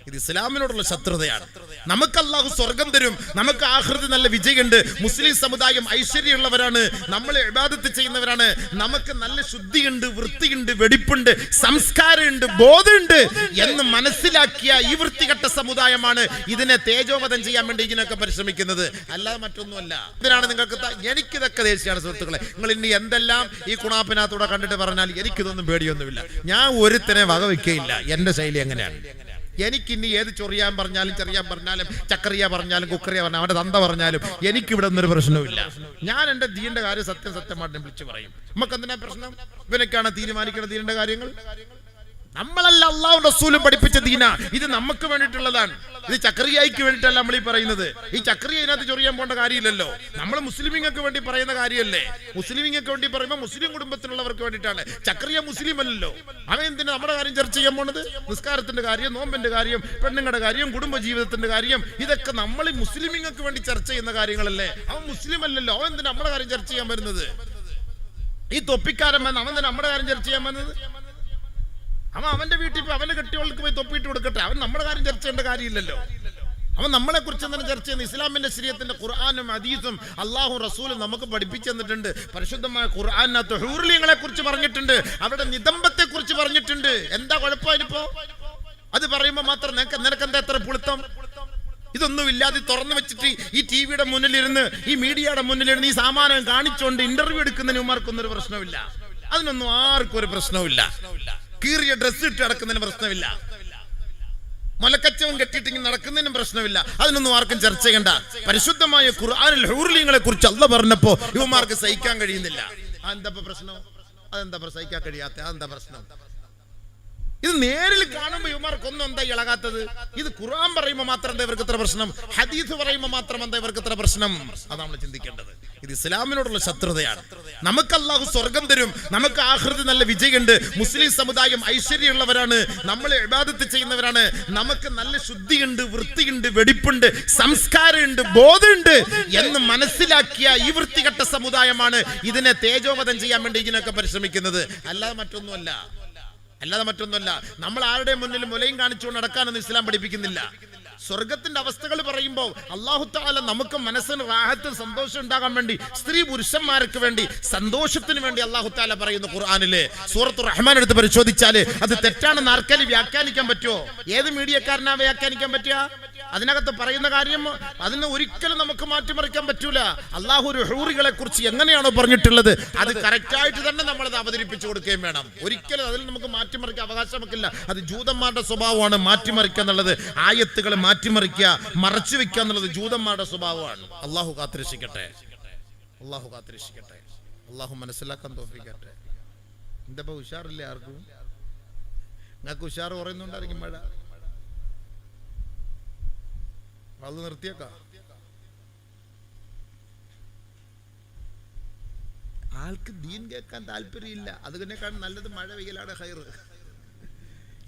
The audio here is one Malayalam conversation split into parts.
ഇത് ഇസ്ലാമിനോടുള്ള ശത്രുതയാണ്. നമുക്ക് അല്ലാഹു സ്വർഗം തരും, നമുക്ക് ആഖിറത്തിൽ നല്ല വിജയമുണ്ട്, മുസ്ലിം സമുദായം ഐശ്വര്യമുള്ളവരാണ്, നമ്മൾ ഇബാദത്ത് ചെയ്യുന്നവരാണ്, നമുക്ക് നല്ല ശുദ്ധിയുണ്ട്, വൃത്തിയുണ്ട്, വെടിപ്പുണ്ട്, സംസ്കാരമുണ്ട്, ബോധമുണ്ട് എന്ന് മനസ്സിലാക്കിയ ഈ വൃത്തികെട്ട സമുദായമാണ് ഇതിനെ തേജോവധം ചെയ്യാൻ വേണ്ടി ഇതിനൊക്കെ പരിശ്രമിക്കുന്നത്, അല്ലാതെ മറ്റൊന്നുമല്ല. ഇതിനാണ് നിങ്ങൾക്ക് എനിക്കിതൊക്കെ ദേഷ്യമാണ് സുഹൃത്തുക്കളെ. നിങ്ങൾ ഇനി എന്തെല്ലാം ഈ കുണാപ്പിനകത്തൂടെ കണ്ടിട്ട് പറഞ്ഞാൽ എനിക്കിതൊന്നും പേടിയൊന്നുമില്ല. ഞാൻ ഒരുത്തനെ വകവെക്കുകയില്ല. എന്റെ ശൈലി എങ്ങനെയാണ്? എനിക്കിനി ഏത് ചൊറിയാൻ പറഞ്ഞാലും ചെറിയാൻ പറഞ്ഞാലും ചക്കറിയ പറഞ്ഞാലും കുക്കറിയ പറഞ്ഞാലും അവന്റെ തന്ത പറഞ്ഞാലും എനിക്കിവിടെ ഒന്നൊരു പ്രശ്നവുമില്ല. ഞാൻ എന്റെ ദീന്റെ കാര്യം സത്യമായിട്ട് വിളിച്ചു പറയും. നമുക്ക് എന്തിനാ പ്രശ്നം? ഇവനൊക്കെയാണ് തീരുമാനിക്കുന്ന ദീനിന്റെ കാര്യങ്ങൾ. നമ്മളല്ല അല്ലാഹു റസൂലും പഠിപ്പിച്ച ദീന. ഇത് നമുക്ക് വേണ്ടിയിട്ടുള്ളതാണ്. ഇത് ചക്രിയായിക്ക് വേണ്ടിയിട്ടല്ല നമ്മൾ ഈ പറയുന്നത്. ഈ ചക്രിയ ഇതിനകത്ത് ചൊറിയാൻ പോകേണ്ട കാര്യമില്ലല്ലോ. നമ്മൾ മുസ്ലിമിങ്ങൾക്ക് വേണ്ടി പറയുന്ന കാര്യമല്ലേ. മുസ്ലിമിങ്ങൾക്ക് വേണ്ടി പറയുമ്പോൾ മുസ്ലിം കുടുംബത്തിലുള്ളവർക്ക് വേണ്ടിയിട്ടാണ്. ചക്രിയ മുസ്ലിം അല്ലല്ലോ. അവൻ എന്തിനാ നമ്മുടെ കാര്യം ചർച്ച ചെയ്യാൻ പോണത്? നിസ്കാരത്തിന്റെ കാര്യം, നോമ്പിന്റെ കാര്യം, പെണ്ണുങ്ങളുടെ കാര്യം, കുടുംബ ജീവിതത്തിന്റെ കാര്യം, ഇതൊക്കെ നമ്മൾ മുസ്ലിമിങ്ങൾക്ക് വേണ്ടി ചർച്ച ചെയ്യുന്ന കാര്യങ്ങളല്ലേ. അവൻ മുസ്ലിം അല്ലല്ലോ. അവൻ എന്തിനാ നമ്മുടെ കാര്യം ചർച്ച ചെയ്യാൻ വരുന്നത്? ഈ തൊപ്പിക്കാരൻ വന്ന് അവൻ തന്നെ നമ്മുടെ കാര്യം ചർച്ച ചെയ്യാൻ വന്നത്? അവന്റെ വീട്ടിൽ പോയി അവന്റെ കെട്ടിയോൾക്ക് പോയി തൊപ്പിയിട്ട് കൊടുക്കട്ടെ. അവൻ നമ്മുടെ കാര്യം ചർച്ച ചെയ്യേണ്ട കാര്യമില്ലല്ലോ. അവൻ നമ്മളെ കുറിച്ച് എന്താണ് ചർച്ച ചെയ്യുന്നത്? ഇസ്ലാമിന്റെ ശരീഅത്തിന്റെ ഖുർആനും ഹദീസും അല്ലാഹു റസൂലും നമുക്ക് പഠിപ്പിച്ചു തന്നിട്ടുണ്ട്. പരിശുദ്ധമായ ഖുർആനിനകത്ത് ഹൂർലിങ്ങളെ കുറിച്ച് പറഞ്ഞിട്ടുണ്ട്, അവരുടെ നിതംബത്തെ കുറിച്ച് പറഞ്ഞിട്ടുണ്ട്. എന്താ കുഴപ്പമായിപ്പോ? അത് പറയുമ്പോ മാത്രം നിനക്ക് എന്താ എത്ര പുളുത്തം? ഇതൊന്നും ഇല്ലാതെ തുറന്നു വെച്ചിട്ട് ഈ ടിവിയുടെ മുന്നിലിരുന്ന്, ഈ മീഡിയയുടെ മുന്നിലിരുന്ന് ഈ സാമാനം കാണിച്ചുകൊണ്ട് ഇന്റർവ്യൂ എടുക്കുന്നതിന് ഉമാർക്കൊന്നും ഒരു പ്രശ്നമില്ല. അതിനൊന്നും ആർക്കും ഒരു പ്രശ്നമില്ല. കീറിയ ഡ്രസ് ഇട്ട് നടക്കുന്നതിന് പ്രശ്നമില്ല. മലക്കച്ചവൻ കെട്ടിയിട്ട് നടക്കുന്നതിനും പ്രശ്നമില്ല. അതിനൊന്നും ആർക്കും ചർച്ച ചെയ്യണ്ട. പരിശുദ്ധമായ ഖുർആനിൽ ഹൂർലിങ്ങളെ കുറിച്ച് അല്ലാഹു പറഞ്ഞപ്പോ ഇവന്മാർക്ക് സഹിക്കാൻ കഴിയുന്നില്ല. അതെന്താ പ്രശ്നം? അതെന്താ സഹിക്കാൻ കഴിയാത്ത? അതെന്താ പ്രശ്നം? ഇത് നേരിൽ കാണുമ്പോ ഇവന്മാർക്കൊന്നും എന്താ ഇളകാത്തത്? ഇത് ഖുർആൻ പറയുമ്പോ മാത്രം എന്താ ഇവർക്ക് ഇത്ര പ്രശ്നം? ഹദീസ് പറയുമ്പോ മാത്രം എന്താ ഇവർക്ക് ഇത്ര പ്രശ്നം? അതാണ് നമ്മൾ ചിന്തിക്കേണ്ടത്. ഇത് ഇസ്ലാമിനോടുള്ള ശത്രുതയാണ്. നമുക്ക് അല്ലാഹു സ്വർഗം തരും, നമുക്ക് ആഖിറത്തിൽ നല്ല വിജയമുണ്ട്, മുസ്ലിം സമുദായം ഐശ്വര്യമുള്ളവരാണ്, നമ്മൾ ഇബാദത്ത് ചെയ്യുന്നവരാണ്, നമുക്ക് നല്ല ശുദ്ധിയുണ്ട്, വൃത്തിയുണ്ട്, വെടിപ്പുണ്ട്, സംസ്കാരമുണ്ട്, ബോധമുണ്ട് എന്ന് മനസ്സിലാക്കിയ ഈ വൃത്തികെട്ട സമുദായമാണ് ഇതിനെ തേജോവധം ചെയ്യാൻ വേണ്ടി ഇതിനൊക്കെ പരിശ്രമിക്കുന്നത്, അല്ലാതെ മറ്റൊന്നുമല്ല. നമ്മൾ ആരുടെ മുന്നിൽ മുലയും കാണിച്ചുകൊണ്ട് നടക്കാനൊന്നും ഇസ്ലാം പഠിപ്പിക്കുന്നില്ല. സ്വർഗത്തിന്റെ അവസ്ഥകൾ പറയുമ്പോൾ അല്ലാഹു തആല നമുക്ക് മനസ്സിന് റാഹത്തും സന്തോഷം ഉണ്ടാകാൻ വേണ്ടി, സ്ത്രീ പുരുഷന്മാർക്ക് വേണ്ടി സന്തോഷത്തിന് വേണ്ടി അല്ലാഹു തആല പറയുന്നു ഖുർആനിലെ സൂറത്തുർ റഹ്മാൻ എടുത്ത് പരിശോധിച്ചാൽ അത് തെറ്റാണെന്ന് ആർക്കെങ്കിലും വ്യാഖ്യാനിക്കാൻ പറ്റുമോ? ഏത് മീഡിയക്കാരനാ വ്യാഖ്യാനിക്കാൻ പറ്റുക? അതിനകത്ത് പറയുന്ന കാര്യം അതിനെ ഒരിക്കലും നമുക്ക് മാറ്റിമറിക്കാൻ പറ്റൂല. അല്ലാഹു ഹൂറികളെ കുറിച്ച് എങ്ങനെയാണോ പറഞ്ഞിട്ടുള്ളത് അത് കറക്റ്റായിട്ട് തന്നെ നമ്മളത് അവതരിപ്പിച്ചു കൊടുക്കുകയും വേണം. ഒരിക്കലും അതിൽ നമുക്ക് മാറ്റിമറിക്കാൻ അവകാശം നമുക്കില്ല. അത് ജൂതന്മാരുടെ സ്വഭാവമാണ് മാറ്റിമറിക്കുക എന്നുള്ളത്. ആയത്തുകൾ മാറ്റിമറിക്കുക, മറച്ചു വെക്കുക എന്നുള്ളത് ജൂതന്മാരുടെ സ്വഭാവമാണ്. അല്ലാഹു കാത്തിരക്ഷിക്കട്ടെ. അല്ലാഹു മനസ്സിലാക്കാൻ തോഫിക്കട്ടെ. എന്താ ഉഷാറില്ലേ ആർക്കും? നിങ്ങൾക്ക് ഉഷാർ പറയുന്നുണ്ടായിരിക്കും. മഴ അത് നിർത്തിയേക്കാം. ആൾക്ക് ദീൻ കേൾക്കാൻ താല്പര്യമില്ല. അതിനേക്കാൾ നല്ലത് മഴ പെയ്യലാണ് ഹൈറ്.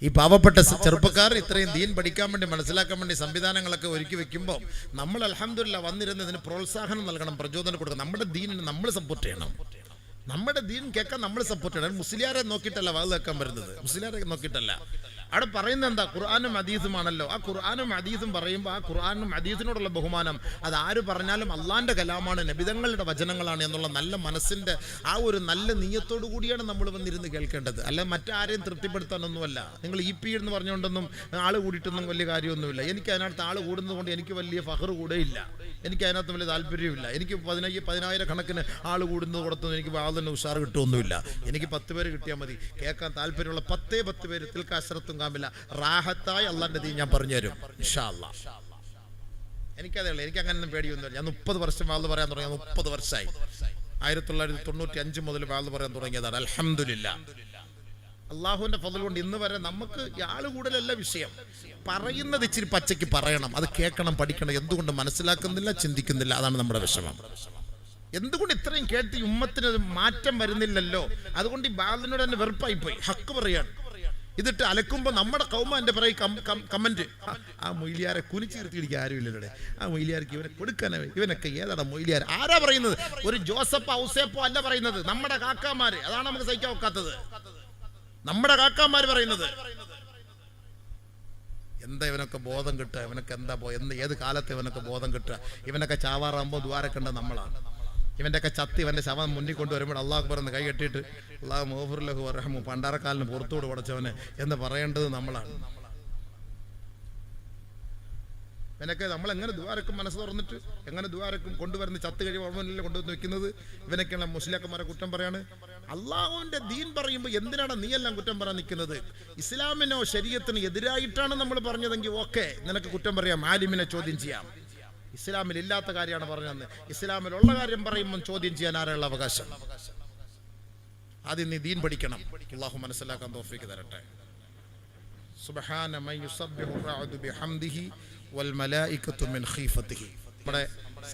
ഈ പാവപ്പെട്ട ചെറുപ്പക്കാർ ഇത്രയും ദീൻ പഠിക്കാൻ വേണ്ടി, മനസ്സിലാക്കാൻ വേണ്ടി സംവിധാനങ്ങളൊക്കെ ഒരുക്കി വെക്കുമ്പോൾ നമ്മൾ അൽഹംദുലില്ലാ വന്നിരുന്നതിന് പ്രോത്സാഹനം നൽകണം, പ്രചോദനം കൊടുക്കണം. നമ്മുടെ ദീനിനെ നമ്മൾ സപ്പോർട്ട് ചെയ്യണം. നമ്മുടെ ദീൻ കേൾക്കാൻ നമ്മൾ സപ്പോർട്ട് ചെയ്യണം. മുസ്ലിയാരെ നോക്കിയിട്ടല്ല വാത് കേൾക്കാൻ വരുന്നത്, മുസ്ലിയാരെ നോക്കിയിട്ടല്ല. അവിടെ പറയുന്നത് എന്താ? ഖുർആനും ഹദീസുമാണല്ലോ. ആ ഖുർആനും ഹദീസും പറയുമ്പോൾ ആ ഖുർആനും ഹദീസിനോടുള്ള ബഹുമാനം, അത് ആര് പറഞ്ഞാലും അള്ളാന്റെ കലാമാണ്, നബിതങ്ങളുടെ വചനങ്ങളാണ് എന്നുള്ള നല്ല മനസ്സിന്റെ ആ ഒരു നല്ല നീയത്തോടു കൂടിയാണ് നമ്മൾ വന്നിരുന്ന് കേൾക്കേണ്ടത്. അല്ല മറ്റാരെയും തൃപ്തിപ്പെടുത്താനൊന്നുമല്ല. നിങ്ങൾ EP എന്ന് പറഞ്ഞുകൊണ്ടൊന്നും ആള് കൂടിയിട്ടൊന്നും വലിയ കാര്യമൊന്നുമില്ല. എനിക്ക് അതിനകത്ത് ആള് കൂടുന്നത് കൊണ്ട് എനിക്ക് വലിയ ഫഖർ കൂടെയില്ല. എനിക്ക് അതിനകത്ത് വലിയ താല്പര്യമില്ല. എനിക്ക് 10,000 കണക്കിന് ആള് കൂടുന്നത് കൊടുത്തൊന്നും എനിക്ക് വാതിന് ഉഷാർ കിട്ടുമൊന്നുമില്ല. എനിക്ക് 10 പേര് കിട്ടിയാൽ മതി. കേൾക്കാൻ താല്പര്യമുള്ള 10 പേര് തിൽക്കാശരത്തും കാമില്ല റാഹത്തായി അള്ളാന്റെ ദീൻ ഞാൻ പറഞ്ഞുതരും ഇൻഷാ അല്ലാഹ്. എനിക്കതേ ഉള്ളൂ. എനിക്ക് അങ്ങനെ പേടിയൊന്നുമില്ല. ഞാൻ 30 വർഷം വാത് പറയാൻ തുടങ്ങി. 30 വർഷമായി. 1995 മുതൽ വാത് പറയാൻ തുടങ്ങിയതാണ്. അൽഹംദുലില്ലാഹ്. അള്ളാഹുവിന്റെ ഫضل കൊണ്ട് ഇന്ന് വരെ നമുക്ക് ആള് കൂടുതലല്ല വിഷയം. പറയുന്നത് ഇച്ചിരി പച്ചയ്ക്ക് പറയണം, അത് കേൾക്കണം, പഠിക്കണം. എന്തുകൊണ്ട് മനസ്സിലാക്കുന്നില്ല, ചിന്തിക്കുന്നില്ല? അതാണ് നമ്മുടെ വിഷമം. എന്തുകൊണ്ട് ഇത്രയും കേട്ട് ഈ ഉമ്മത്തിന് മാറ്റം വരുന്നില്ലല്ലോ? അതുകൊണ്ട് ഈ ബാലിനോട് തന്നെ വെറുപ്പായി പോയി. ഹക്ക് പറയാണ്. ഇതിട്ട് അലക്കുമ്പോൾ നമ്മുടെ കൗമ എൻ്റെ പറയും കമന്റ്, ആ മൊയ്ലിയാരെ കുനിച്ചീർത്തിടിക്കാൻ ആരുമില്ലല്ലേ, ആ മൊയ്ലിയാർക്ക് ഇവനെ കൊടുക്കാനേ, ഇവനൊക്കെ ഏതാടാ മൊയ്ലിയാർ? ആരാ പറയുന്നത്? ഒരു ജോസഫ് ഔസേപ്പോ അല്ല പറയുന്നത്, നമ്മുടെ കാക്കാമാര്. അതാണ് നമുക്ക് സഹിക്കാൻ ഒക്കാത്തത്. നമ്മുടെ കാക്കാമാര് പറയുന്നത്. എന്താ ഇവനൊക്കെ ബോധം കിട്ടുക, ഇവനൊക്കെ എന്താ ഏത് കാലത്ത് ഇവനൊക്കെ ബോധം കിട്ടുക? ഇവനൊക്കെ ചാവാറാകുമ്പോൾ ദ്വാരക്കേണ്ട നമ്മളാണ്. ഇവൻ്റെയൊക്കെ ചത്തി ഇവൻ്റെ ശവം മുന്നിൽ കൊണ്ടുവരുമ്പോൾ അള്ളാഹു അക്ബർ എന്ന് കൈ കെട്ടിയിട്ട് അള്ളാഹു മഗ്ഫിർ വറഹ്മു പണ്ടാരക്കാലിന് പുറത്തോട് പടച്ചവന് എന്ന് പറയേണ്ടത് നമ്മളാണ്. ഇവനൊക്കെ നമ്മൾ എങ്ങനെ ദ്വാരക്കും മനസ്സ് തുറന്നിട്ട് എങ്ങനെ ദ്വാരക്കും കൊണ്ടുവരുന്ന ചത്ത് കഴിയുമ്പോൾ കൊണ്ടുവന്ന് വെക്കുന്നത്? ഇവനൊക്കെയാണ് മുസ്ലിയാക്കന്മാരെ കുറ്റം പറയാണ്. അള്ളാഹുവിന്റെ ദീൻ പറയുമ്പോൾ എന്തിനാണ് നീ എല്ലാം കുറ്റം പറയാൻ നിൽക്കുന്നത്? ഇസ്ലാമിനോ ശരീഅത്തിനോ എതിരായിട്ടാണ് നമ്മൾ പറഞ്ഞതെങ്കിൽ ഓക്കെ, നിനക്ക് കുറ്റം പറയാം, ആലിമിനെ ചോദ്യം ചെയ്യാം. ഇസ്ലാമിൽ ഇല്ലാത്ത കാര്യമാണ് പറഞ്ഞതെന്ന് ഇസ്ലാമിലുള്ള കാര്യം പറയുമ്പോൾ ചോദ്യം ചെയ്യാൻ ആരുള്ള അവകാശം? ആദ്യം നീ ദീൻ പഠിക്കണം. അള്ളാഹു മനസ്സിലാക്കാൻ തൗഫീഖ് തരട്ടെ. സുബ്ഹാന മൻ യുസബ്ബിഹു റഅദു ബിഹംദിഹി വൽ മലായികത്തു മിൻ ഖീഫതിഹി. നമ്മുടെ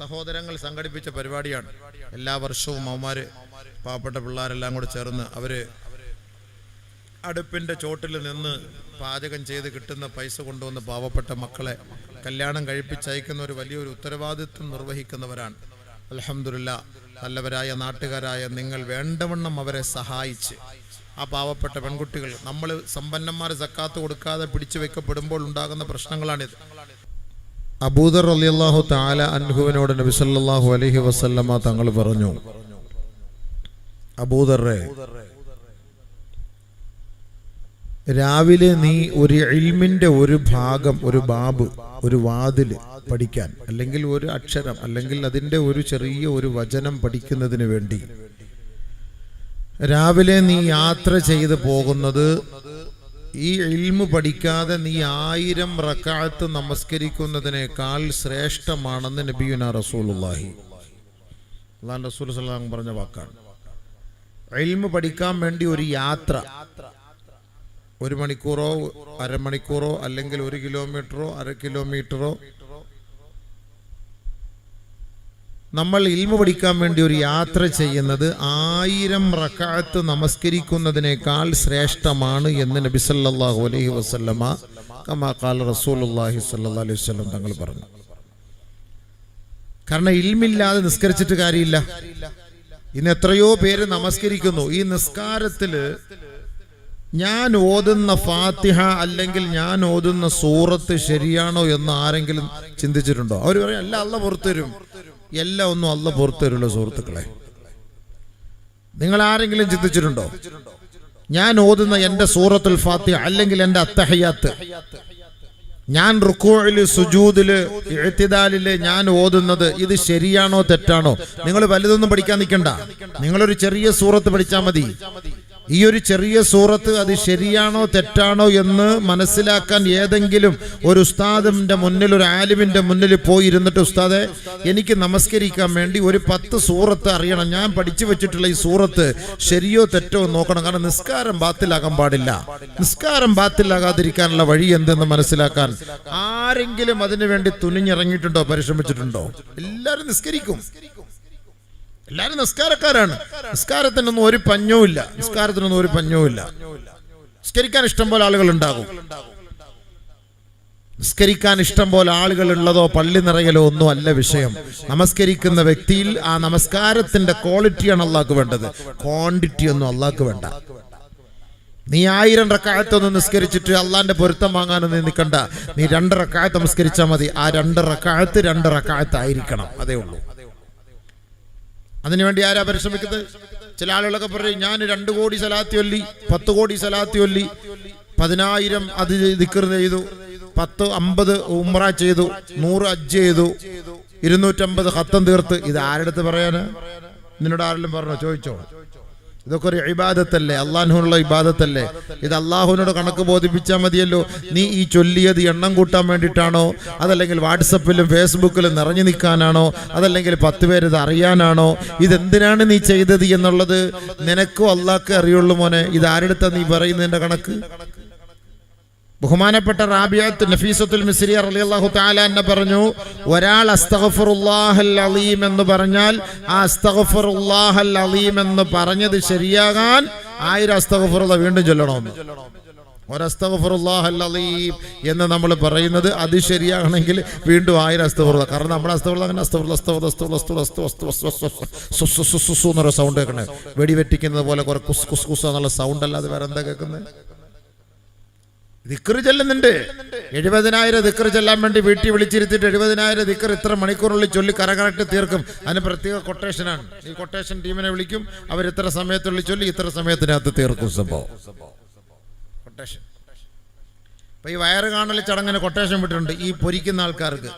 സഹോദരങ്ങൾ സംഘടിപ്പിച്ച പരിപാടിയാണ്. എല്ലാ വർഷവും അവന്മാര് പാവപ്പെട്ട പിള്ളേരെല്ലാം കൂടെ ചേർന്ന് അവര് അടുപ്പിന്റെ ചോട്ടിൽ നിന്ന് പാചകം ചെയ്ത് കിട്ടുന്ന പൈസ കൊണ്ടുവന്ന് പാവപ്പെട്ട മക്കളെ കല്യാണം കഴിപ്പിച്ചയക്കുന്ന ഒരു വലിയൊരു ഉത്തരവാദിത്വം നിർവഹിക്കുന്നവരാണ്. അൽഹംദുലില്ലാഹ്, നല്ലവരായ നാട്ടുകാരായ നിങ്ങൾ വേണ്ടവണ്ണം അവരെ സഹായിച്ച് ആ പാവപ്പെട്ട പെൺകുട്ടികൾ, നമ്മൾ സമ്പന്നന്മാർ സക്കാത്ത് കൊടുക്കാതെ പിടിച്ചു വെക്കപ്പെടുമ്പോൾ ഉണ്ടാകുന്ന പ്രശ്നങ്ങളാണിത്. അബൂദർ റളിയല്ലാഹു തആല അൻഹുവിനോട് നബി സല്ലല്ലാഹു അലൈഹി വസല്ലമ തങ്ങൾ പറഞ്ഞു, അബൂദറെ, രാവിലെ നീ ഒരു ഇൽമിന്റെ ഒരു ഭാഗം, ഒരു ബാബ്, ഒരു വാതില് പഠിക്കാൻ, അല്ലെങ്കിൽ ഒരു അക്ഷരം, അല്ലെങ്കിൽ അതിൻ്റെ ഒരു ചെറിയ ഒരു വചനം പഠിക്കുന്നതിന് വേണ്ടി രാവിലെ നീ യാത്ര ചെയ്ത് പോകുന്നത് ഈ ഇൽമു പഠിക്കാതെ നീ 1000 റക്അത്ത് നമസ്കരിക്കുന്നതിനേക്കാൾ ശ്രേഷ്ഠമാണെന്ന് നബിയുനാ റസൂലുള്ളാഹി അല്ലാഹു റസൂൽ സല്ലല്ലാഹു അലൈഹി വസല്ലം പറഞ്ഞ വാക്കാണ്. ഇൽമു പഠിക്കാൻ വേണ്ടി ഒരു യാത്ര, 1 മണിക്കൂറോ അരമണിക്കൂറോ അല്ലെങ്കിൽ 1 കിലോമീറ്ററോ 1/2 കിലോമീറ്ററോ നമ്മൾ ഇൽമു പഠിക്കാൻ വേണ്ടി ഒരു യാത്ര ചെയ്യുന്നത് 1000 റക്അത്ത് നമസ്കരിക്കുന്നതിനേക്കാൾ ശ്രേഷ്ഠമാണ് എന്ന് നബി സല്ലല്ലാഹു അലൈഹി വസല്ലമ കമാ ഖാല റസൂലുള്ളാഹി സ്വല്ലല്ലാഹു അലൈഹി വസല്ലം തങ്ങൾ പറഞ്ഞു. കാരണം ഇൽമില്ലാതെ നിസ്കരിച്ചിട്ട് കാര്യമില്ല. ഇന്ന് എത്രയോ പേര് നമസ്കരിക്കുന്നു. ഈ നിസ്കാരത്തില് ഞാൻ ഓതുന്ന ഫാത്തിഹ അല്ലെങ്കിൽ ഞാൻ ഓതുന്ന സൂറത്ത് ശരിയാണോ എന്ന് ആരെങ്കിലും ചിന്തിച്ചിട്ടുണ്ടോ? അവർ പറയും അല്ല, അല്ലാഹ് പുറത്തു തരും. എല്ലാം ഒന്നും അല്ലാഹ് പുറത്തു തരുമല്ലോ സുഹൃത്തുക്കളെ. നിങ്ങൾ ആരെങ്കിലും ചിന്തിച്ചിട്ടുണ്ടോ? ഞാൻ ഓതുന്ന എൻ്റെ സൂറത്തുൽ ഫാത്തിഹ അല്ലെങ്കിൽ എൻ്റെ അത്തഹിയാത്ത്, ഞാൻ റുക്കൂഇല് സുജൂദില് ഇഅ്തിദാലില് ഞാൻ ഓതുന്നത് ഇത് ശരിയാണോ തെറ്റാണോ? നിങ്ങൾ വലുതൊന്നും പഠിക്കാൻ നിൽക്കണ്ട. നിങ്ങളൊരു ചെറിയ സൂറത്ത് പഠിച്ചാൽ മതി. ഈ ഒരു ചെറിയ സൂറത്ത് അത് ശരിയാണോ തെറ്റാണോ എന്ന് മനസ്സിലാക്കാൻ ഏതെങ്കിലും ഒരു ഉസ്താദിന്റെ മുന്നിൽ, ഒരു ആലിമിന്റെ മുന്നിൽ പോയി ഇരുന്നിട്ട്, ഉസ്താദെ എനിക്ക് നമസ്കരിക്കാൻ വേണ്ടി ഒരു 10 സൂറത്ത് അറിയണം, ഞാൻ പഠിച്ചു വെച്ചിട്ടുള്ള ഈ സൂറത്ത് ശരിയോ തെറ്റോ നോക്കണം. കാരണം നിസ്കാരം ബാത്തിലാകാൻ പാടില്ല. നിസ്കാരം ബാത്തിലാകാതിരിക്കാനുള്ള വഴി എന്തെന്ന് മനസ്സിലാക്കാൻ ആരെങ്കിലും അതിനു വേണ്ടി തുനിഞ്ഞിറങ്ങിയിട്ടുണ്ടോ, പരിശ്രമിച്ചിട്ടുണ്ടോ? എല്ലാവരും നിസ്കരിക്കും, എല്ലാവരും നിസ്കാരക്കാരാണ്. നിസ്കാരത്തിനൊന്നും ഒരു പഞ്ഞവും ഇല്ല. നിസ്കാരത്തിനൊന്നും ഒരു പഞ്ഞവും ഇല്ല. നിസ്കരിക്കാൻ ഇഷ്ടം പോലെ ആളുകൾ ഉണ്ടാകും. നിസ്കരിക്കാൻ ഇഷ്ടം പോലെ ആളുകൾ ഉള്ളതോ പള്ളി നിറയലോ ഒന്നും അല്ല വിഷയം. നമസ്കരിക്കുന്ന വ്യക്തിയിൽ ആ നമസ്കാരത്തിന്റെ ക്വാളിറ്റിയാണ് അള്ളാഹ്ക്ക് വേണ്ടത്, ക്വാണ്ടിറ്റി ഒന്നും അള്ളാഹ്ക്ക് വേണ്ട. നീ 1000 റക്അത്തൊന്നും നിസ്കരിച്ചിട്ട് അള്ളാന്റെ പൊരുത്തം വാങ്ങാനൊന്നും നിൽക്കണ്ട. നീ 2 റക്അത്ത് നമസ്കരിച്ചാൽ മതി. ആ 2 റക്അത്ത് 2 റക്അത്ത് ആയിരിക്കണം, അതേ ഉള്ളൂ. അതിനുവേണ്ടി ആരാ പരിശ്രമിക്കുന്നത്? ചില ആളുകളൊക്കെ പറയും ഞാൻ 2 കോടി സലാത്ത് ചൊല്ലി, 10 കോടി സലാത്ത് ചൊല്ലി, 10,000 അത് ദിക്ർ ചെയ്തു, 10 50 ഉംറ ചെയ്തു, 100 ഹജ്ജ് ചെയ്തു, 250 ഖത്തം തീർത്ത്. ഇത് ആരെടുത്ത് പറയാന്? നിന്നോട് ആരെങ്കിലും പറഞ്ഞോ? ചോദിച്ചോ? ഇതൊക്കെ ഒരു ഇബാദത്തല്ലേ, അള്ളാഹുവിനുള്ള ഇബാദത്തല്ലേ? ഇത് അള്ളാഹുവിനോട് കണക്ക് ബോധിപ്പിച്ചാൽ മതിയല്ലോ. നീ ഈ ചൊല്ലിയത് എണ്ണം കൂട്ടാൻ വേണ്ടിയിട്ടാണോ? അതല്ലെങ്കിൽ വാട്സപ്പിലും ഫേസ്ബുക്കിലും നിറഞ്ഞു നിൽക്കാനാണോ? അതല്ലെങ്കിൽ 10 പേര് ഇത് അറിയാനാണോ? ഇതെന്തിനാണ് നീ ചെയ്തത് എന്നുള്ളത് നിനക്കും അള്ളാഹ്ക്ക് അറിയുള്ളൂ മോനെ. ഇത് ആരെടുത്താ നീ പറയുന്നതിന്റെ കണക്ക്? ബഹുമാനപ്പെട്ട റാബിയത്ത് നഫീസത്തുൽ മിസ്രിയ റളിയല്ലാഹു തആല അൻഹ പറഞ്ഞു, ഒരാൾ അസ്തഗ്ഫിറുല്ലാഹൽ അലീം എന്ന് പറഞ്ഞാൽ ആ അസ്തഗ്ഫിറുല്ലാഹൽ അലീം എന്ന് പറഞ്ഞത് ശരിയാകാൻ 1000 അസ്തഗ്ഫിറുല്ലാഹ് വീണ്ടും ചൊല്ലണമെന്ന്. ഒരു അസ്തഗ്ഫിറുല്ലാഹൽ അലീം എന്ന് നമ്മൾ പറയുന്നത് അത് ശരിയാകണമെങ്കിൽ വീണ്ടും 1000 അസ്തഗ്ഫിറുല്ലാഹ്. കാരണം നമ്മുടെ അസ്തഗ്ഫിറുല്ലാഹ് സൗണ്ട് കേൾക്കണേ, വെടിവെറ്റിക്കുന്നത് പോലെ കുറെ കുസ് കുസ് കുസ് എന്നുള്ള സൗണ്ട് അല്ലാതെ വേറെ എന്താ കേൾക്കുന്നത്? ദിക്ർ ചെല്ലുന്നുണ്ട്. 70,000 ദിക്ർ ചെല്ലാൻ വേണ്ടി വീട്ടിൽ വിളിച്ചിരുത്തിട്ട് 70,000 ദിക്ർ ഇത്ര മണിക്കൂറുള്ളിൽ ചൊല്ലി കറകറക്റ്റ് തീർക്കും. അതിന് പ്രത്യേക കൊട്ടേഷനാണ്. ഈ കൊട്ടേഷൻ ടീമിനെ വിളിക്കും, അവർ ഇത്ര സമയത്തുള്ളിൽ ചൊല്ലി ഇത്ര സമയത്തിനകത്ത് തീർക്കും സംഭവം. കൊട്ടേഷൻ. അപ്പൊ ഈ വയറ് കാണൽ ചടങ്ങിന് കൊട്ടേഷൻ വിട്ടിട്ടുണ്ട് ഈ പൊരിക്കുന്ന ആൾക്കാർക്ക്.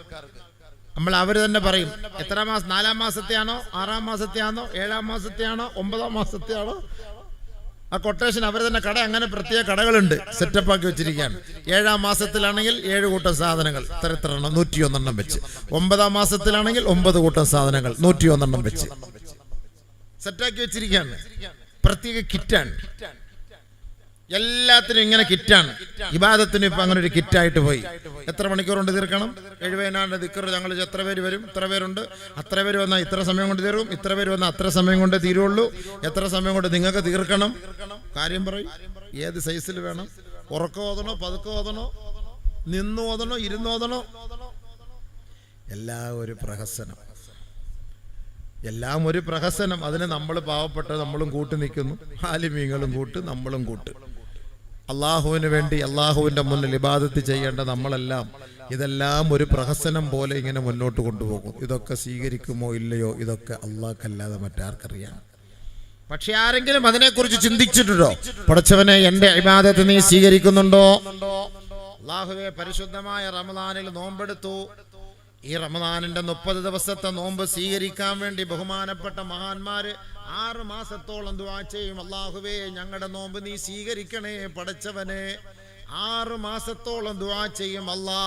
അവർ തന്നെ പറയും എത്ര മാസം, 4-ാം മാസത്തെയാണോ 6-ാം മാസത്തെയാണോ 7-ാം മാസത്തെയാണോ 9-ാം മാസത്തെയാണോ. ആ കൊട്ടേഷൻ അവർ തന്നെ കട, അങ്ങനെ പ്രത്യേക കടകളുണ്ട്, സെറ്റപ്പ് ആക്കി വെച്ചിരിക്കുകയാണ്. 7-ാം മാസത്തിലാണെങ്കിൽ 7 കൂട്ടം സാധനങ്ങൾ ഇത്ര എണ്ണം 101 എണ്ണം വെച്ച്, 9-ാം മാസത്തിലാണെങ്കിൽ 9 കൂട്ടം സാധനങ്ങൾ 101 എണ്ണം വെച്ച് സെറ്റാക്കി വെച്ചിരിക്കുകയാണ്. പ്രത്യേക കിറ്റാണ്, എല്ലാത്തിനും ഇങ്ങനെ കിറ്റാണ്. ഇബാദത്തിന് ഇപ്പൊ അങ്ങനെ ഒരു കിറ്റായിട്ട് പോയി. എത്ര മണിക്കൂർ കൊണ്ട് തീർക്കണം? 70,000 ദിക്ർ. ഞങ്ങൾ എത്ര പേര് വരും, ഇത്ര പേരുണ്ട്, അത്ര പേര് വന്നാൽ ഇത്ര സമയം കൊണ്ട് തീർക്കും, ഇത്ര പേര് വന്നാൽ അത്ര സമയം കൊണ്ട് തീരുള്ളൂ, എത്ര സമയം കൊണ്ട് നിങ്ങൾക്ക് തീർക്കണം. കാര്യം പറയും, ഏത് സൈസിൽ വേണം, ഉറക്കം ഓതണോ പതുക്കെ ഓതണോ, നിന്ന് ഓതണോ ഇരുന്ന് ഓതണോ, എല്ലാം ഒരു പ്രഹസനം, എല്ലാം ഒരു പ്രഹസനം. അതിന് നമ്മൾ പാവപ്പെട്ട നമ്മളും കൂട്ടി നിൽക്കുന്നു, ആലിമീങ്ങളും കൂട്ട് നമ്മളും കൂട്ട്. അള്ളാഹുവിന് വേണ്ടി അള്ളാഹുവിന്റെ മുന്നിൽ ഇബാദത്ത് ചെയ്യേണ്ട നമ്മളെല്ലാം ഇതെല്ലാം ഒരു പ്രഹസനം പോലെ ഇങ്ങനെ മുന്നോട്ട് കൊണ്ടുപോകും. ഇതൊക്കെ സ്വീകരിക്കുമോ ഇല്ലയോ, ഇതൊക്കെ അള്ളാഹ്ക്കല്ലാതെ മറ്റാർക്കറിയാം. പക്ഷെ ആരെങ്കിലും അതിനെക്കുറിച്ച് ചിന്തിച്ചിട്ടുണ്ടോ? പടച്ചവനെ, എന്റെ ഇബാദത്ത് നീ സ്വീകരിക്കുന്നുണ്ടോ? അള്ളാഹുവേ, പരിശുദ്ധമായ റമദാനിൽ നോമ്പെടുത്തു. ഈ റമദാനിന്റെ 30 ദിവസത്തെ നോമ്പ് സ്വീകരിക്കാൻ വേണ്ടി ബഹുമാനപ്പെട്ട മഹാന്മാര് 6 മാസത്തോളം ദുആ ചെയ്യും. അല്ലാഹുവേ, ഞങ്ങളുടെ നോമ്പ് നീ സ്വീകരിക്കണേ പടച്ചവനെ. 6 മാസത്തോളം ദുആ ചെയ്യും. അല്ലാ,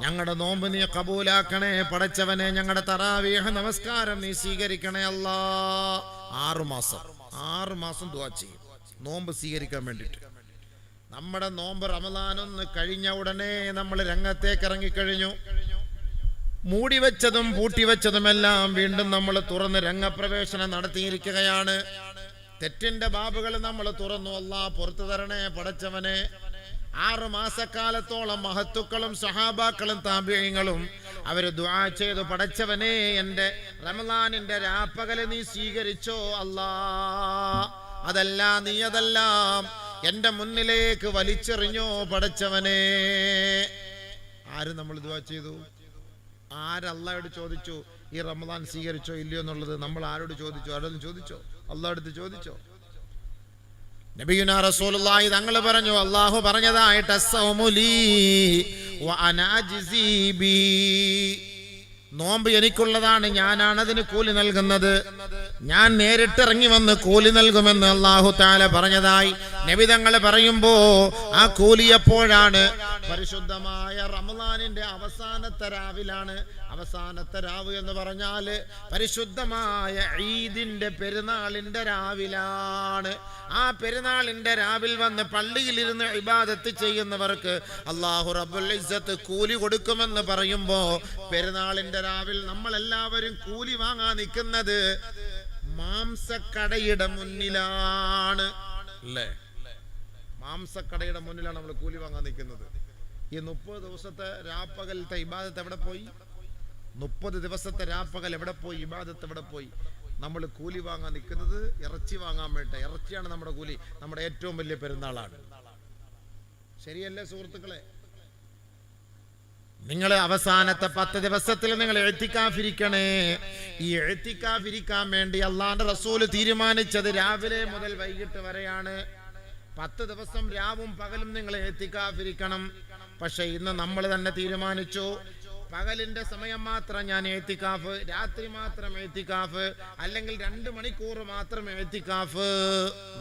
ഞങ്ങളുടെ നോമ്പ് നീ കബൂലാക്കണേ പടച്ചവനെ. ഞങ്ങളുടെ തറാവീഹ് നമസ്കാരം നീ സ്വീകരിക്കണേ അല്ലാ. 6 മാസം ദുആ ചെയ്യും നോമ്പ് സ്വീകരിക്കാൻ വേണ്ടിയിട്ട്. നമ്മുടെ നോമ്പ് റമദാനൊന്ന് കഴിഞ്ഞ ഉടനെ നമ്മൾ രംഗത്തേക്ക് ഇറങ്ങിക്കഴിഞ്ഞു. മൂടിവെച്ചതും പൂട്ടിവെച്ചതുമെല്ലാം വീണ്ടും നമ്മൾ തുറന്ന് രംഗപ്രവേശനം നടത്തിയിരിക്കുകയാണ്. തെറ്റിന്റെ ബാബുകൾ നമ്മൾ തുറന്നു. അല്ലാഹ് പുറത്തു തരണേ പടച്ചവനെ. 6 മാസക്കാലത്തോളം മഹത്തുക്കളും സഹാബാക്കളും താബിഈങ്ങളും അവര് ദുആ ചെയ്തു, പടച്ചവനെ, എന്റെ റമദാനിന്റെ രാപ്പകല് നീ സ്വീകരിച്ചോ അല്ലാ. അതെല്ലാം എന്റെ മുന്നിലേക്ക് വലിച്ചെറിഞ്ഞോ പടച്ചവനെ. ആര് നമ്മൾ ദുആ ചെയ്തു? ആരല്ലാഹയോട് ചോദിച്ചു ഈ റമദാൻ സ്വീകരിച്ചോ ഇല്ലയോ എന്നുള്ളത്? നമ്മൾ ആരോട് ചോദിച്ചു? ആരോടും ചോദിച്ചോ? അല്ലാഹുവോട് ചോദിച്ചോ? നബിയുനാ റസൂലുള്ളാഹി തങ്ങൾ പറഞ്ഞു, അല്ലാഹു പറഞ്ഞതായിട്ട് അസ്സൗമു ലീ വ അനാ അജ്സീ ബി. നോമ്പ് എനിക്കുള്ളതാണ്, ഞാനാണ് അതിന് കൂലി നൽകുന്നത്. ഞാൻ നേരിട്ടിറങ്ങി വന്ന് കൂലി നൽകുമെന്ന് അല്ലാഹു തആല പറഞ്ഞതായി നബി തങ്ങൾ പറയുമ്പോ ആ കൂലി എപ്പോഴാണ്? പരിശുദ്ധമായ റമദാനിന്റെ അവസാനത്തെ രാവിലാണ്. അവസാനത്തെ രാവ് എന്ന് പറഞ്ഞാല് പരിശുദ്ധമായ ഈദിന്റെ പെരുന്നാളിന്റെ രാവിലാണ്. ആ പെരുന്നാളിന്റെ രാവിൽ വന്ന് പള്ളിയിലിരുന്ന് ഇബാദത്ത് ചെയ്യുന്നവർക്ക് അല്ലാഹു റബ്ബുൽ ഇസ്സത്ത് കൂലി കൊടുക്കുമെന്ന് പറയുമ്പോ പെരുന്നാളിന്റെ രാവിൽ നമ്മളെല്ലാവരും കൂലി വാങ്ങാൻ നിൽക്കുന്നത് മാംസക്കടയുടെ മുന്നിലാണ് അല്ലേ? മാംസക്കടയുടെ മുന്നിലാണ് നമ്മൾ കൂലി വാങ്ങാൻ നിൽക്കുന്നത്. ഈ 30 ദിവസത്തെ രാപ്പകലത്തെ ഇബാദത്ത് എവിടെ പോയി? 30 ദിവസത്തെ രാപ്പകൽ എവിടെ പോയി? ഇബാദത്ത് എവിടെ പോയി? നമ്മൾ കൂലി വാങ്ങാൻ നിൽക്കുന്നത് ഇറച്ചി വാങ്ങാൻ വേണ്ട. ഇറച്ചിയാണ് നമ്മുടെ കൂലി. നമ്മുടെ ഏറ്റവും വലിയ പെരുന്നാളാണ്. ശരിയല്ലേ സുഹൃത്തുക്കളെ? നിങ്ങൾ അവസാനത്തെ 10 ദിവസത്തിൽ നിങ്ങൾ ഇഅ്തികാഫിരിക്കണേ. ഈ ഇഅ്തികാഫിരിക്കാൻ വേണ്ടി അല്ലാഹുവിന്റെ റസൂൽ തീരുമാനിച്ചത് രാവിലെ മുതൽ വൈകിട്ട് വരെയാണ്. 10 ദിവസം രാവും പകലും നിങ്ങൾ ഇഅ്തികാഫിരിക്കണം. പക്ഷെ ഇന്ന് നമ്മൾ തന്നെ തീരുമാനിച്ചു, പകലിന്റെ സമയം മാത്രം ഞാൻ ഇഅ്തികാഫ്, രാത്രി മാത്രം ഇഅ്തികാഫ്, അല്ലെങ്കിൽ 2 മണിക്കൂർ മാത്രം ഇഅ്തികാഫ്.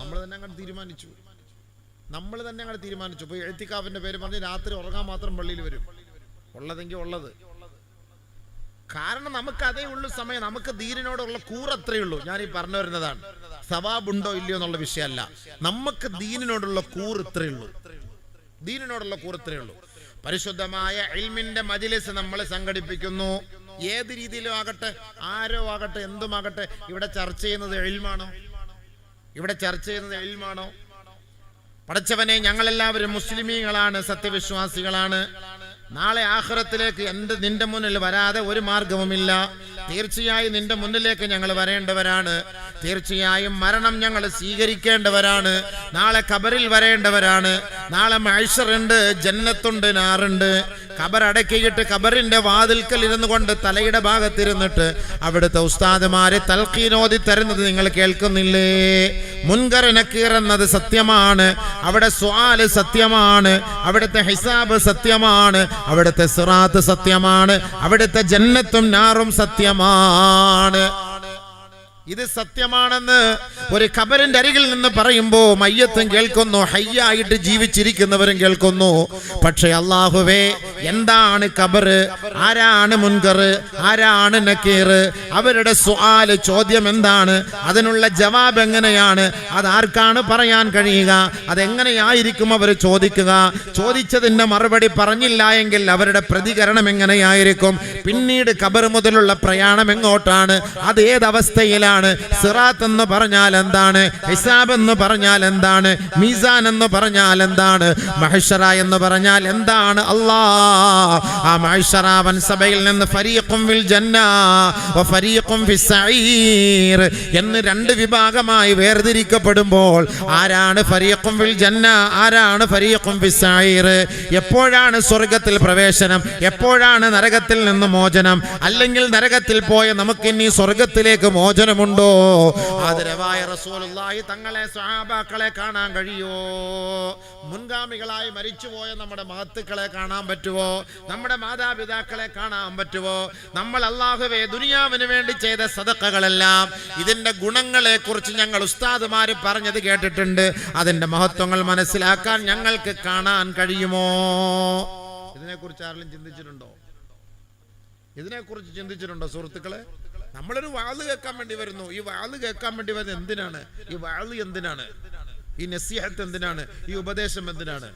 നമ്മൾ തന്നെ അങ്ങ് തീരുമാനിച്ചു. ഇപ്പൊ ഇഅ്തികാഫിന്റെ പേര് പറഞ്ഞ് രാത്രി ഉറങ്ങാൻ മാത്രം പള്ളിയിൽ വരും. ഉള്ളതെങ്കിൽ ഉള്ളത്. കാരണം നമുക്ക് അതേ ഉള്ളു സമയം. നമുക്ക് ദീനിനോടുള്ള കൂറ് അത്രയേ ഉള്ളൂ. ഞാൻ ഈ പറഞ്ഞു വരുന്നതാണ്, സവാബുണ്ടോ ഇല്ലയോ എന്നുള്ള വിഷയമല്ല. നമുക്ക് ദീനിനോടുള്ള കൂറ് ഇത്രയേ ഉള്ളൂ. പരിശുദ്ധമായ ഇൽമിന്റെ മജ്‌ലിസ് നമ്മൾ സംഘടിപ്പിക്കുന്നു. ഏത് രീതിയിലും ആകട്ടെ, ആരോ ആകട്ടെ, എന്തുമാകട്ടെ, ഇവിടെ ചർച്ച ചെയ്യുന്നത് ഇൽമാണോ? പടച്ചവനെ, ഞങ്ങളെല്ലാവരും മുസ്ലിമീങ്ങളാണ്, സത്യവിശ്വാസികളാണ്. നാളെ ആഖിറത്തിലേക്ക് നിന്റെ മുന്നിൽ വരാതെ ഒരു മാർഗവുമില്ല. തീർച്ചയായും നിന്റെ മുന്നിലേക്ക് ഞങ്ങൾ വരേണ്ടവരാണ്. തീർച്ചയായും മരണം ഞങ്ങൾ സ്വീകരിക്കേണ്ടവരാണ്. നാളെ ഖബറിൽ വരേണ്ടവരാണ്. നാളെ മഹ്ശറുണ്ട്, ജന്നത്തുണ്ട്, നാറുണ്ട്. ഖബർ അടക്കിയിട്ട് ഖബറിന്റെ വാതിൽക്കൽ ഇരുന്നു കൊണ്ട് തലയുടെ ഭാഗത്തിരുന്നിട്ട് അവിടുത്തെ ഉസ്താദുമാരെ തൽഖീനോദി തരുന്നത് നിങ്ങൾ കേൾക്കുന്നില്ലേ? മുൻകർ നക്കീർ എന്നത് സത്യമാണ്. അവിടെ സുആല് സത്യമാണ്. അവിടുത്തെ ഹിസാബ് സത്യമാണ്. അവിടുത്തെ സിറാത്ത് സത്യമാണ്. അവിടുത്തെ ജന്നത്തും നാറും സത്യമാണ്. ഇത് സത്യമാണെന്ന് ഒരു ഖബറിന്റെ അരികിൽ നിന്ന് പറയുമ്പോൾ മയ്യത്തും കേൾക്കുന്നു, ഹയ്യായിട്ട് ജീവിച്ചിരിക്കുന്നവരും കേൾക്കുന്നു. പക്ഷേ അല്ലാഹുവേ, എന്താണ് ഖബർ? ആരാണ് മുൻകർ? ആരാണ് നക്കീർ? അവരുടെ സുആല്, ചോദ്യം എന്താണ്? അതിനുള്ള ജവാബ് എങ്ങനെയാണ്? അതാർക്കാണ് പറയാൻ കഴിയുക? അതെങ്ങനെയായിരിക്കും അവർ ചോദിക്കുക? ചോദിച്ചതിന്റെ മറുപടി പറഞ്ഞില്ല എങ്കിൽ അവരുടെ പ്രതികരണം എങ്ങനെയായിരിക്കും? പിന്നീട് ഖബർ മുതലുള്ള പ്രയാണം എങ്ങോട്ടാണ്? അത് ഏതവസ്ഥയിലാണ്? സിറാത്ത് എന്ന് പറഞ്ഞാൽ എന്താണ്? ഹിസാബ് എന്ന് പറഞ്ഞാൽ എന്താണ്? മീസാൻ എന്ന് പറഞ്ഞാൽ എന്താണ്? മഹ്ശറ എന്ന് പറഞ്ഞാൽ എന്താണ്? അല്ലാഹ് ആ മഹ്ശറ വൻസബയിൽ നിന്ന് ഫരീഖും ഫിൽ ജന്ന വ ഫരീഖും ഫിസ് സഈർ എന്ന് രണ്ട് വിഭാഗമായി വേർതിരിക്കപ്പെടുമ്പോൾ ആരാണ് ഫരീഖും ഫിൽ ജന്ന, ആരാണ് ഫരീഖും ഫിസ് സഈർ? എപ്പോഴാണ് സ്വർഗ്ഗത്തിൽ പ്രവേശനം? എപ്പോഴാണ് നരകത്തിൽ നിന്ന് മോചനം? അല്ലെങ്കിൽ നരകത്തിൽ പോയ നമുക്കിനി സ്വർഗ്ഗത്തിലേക്ക് മോചനമുണ്ടോ? ആദരവായ റസൂലുള്ളാഹി തങ്ങളെ സ്വഹാബാക്കളെ കാണാൻ കഴിയോ? മുൻഗാമികളായി മരിച്ചുപോയ നമ്മുടെ മഹത്തുക്കളെ കാണാൻ പറ്റുമോ? നമ്മുടെ മാതാപിതാക്കളെ കാണാൻ പറ്റുമോ? നമ്മൾ അല്ലാഹുവേ ദുനിയാവിന് വേണ്ടി ചെയ്ത സദഖകളെല്ലാം ഇതിന്റെ ഗുണങ്ങളെ കുറിച്ച് ഞങ്ങൾ ഉസ്താദുമാര് പറഞ്ഞത് കേട്ടിട്ടുണ്ട്. അതിന്റെ മഹത്വങ്ങൾ മനസ്സിലാക്കാൻ ഞങ്ങൾക്ക് കാണാൻ കഴിയുമോ? ഇതിനെക്കുറിച്ച് ആരെങ്കിലും ചിന്തിച്ചിട്ടുണ്ടോ? ഇതിനെക്കുറിച്ച് ചിന്തിച്ചിട്ടുണ്ടോ സുഹൃത്തുക്കളെ? നമ്മളൊരു വാള് കേൾക്കാൻ വേണ്ടി വരുന്നു. ഈ വാള് കേൾക്കാൻ വേണ്ടി വരുന്നത് എന്തിനാണ്? ഈ വാള് എന്തിനാണ്? ഈ നസീഹത്ത് എന്തിനാണ്? ഈ ഉപദേശം എന്തിനാണ്?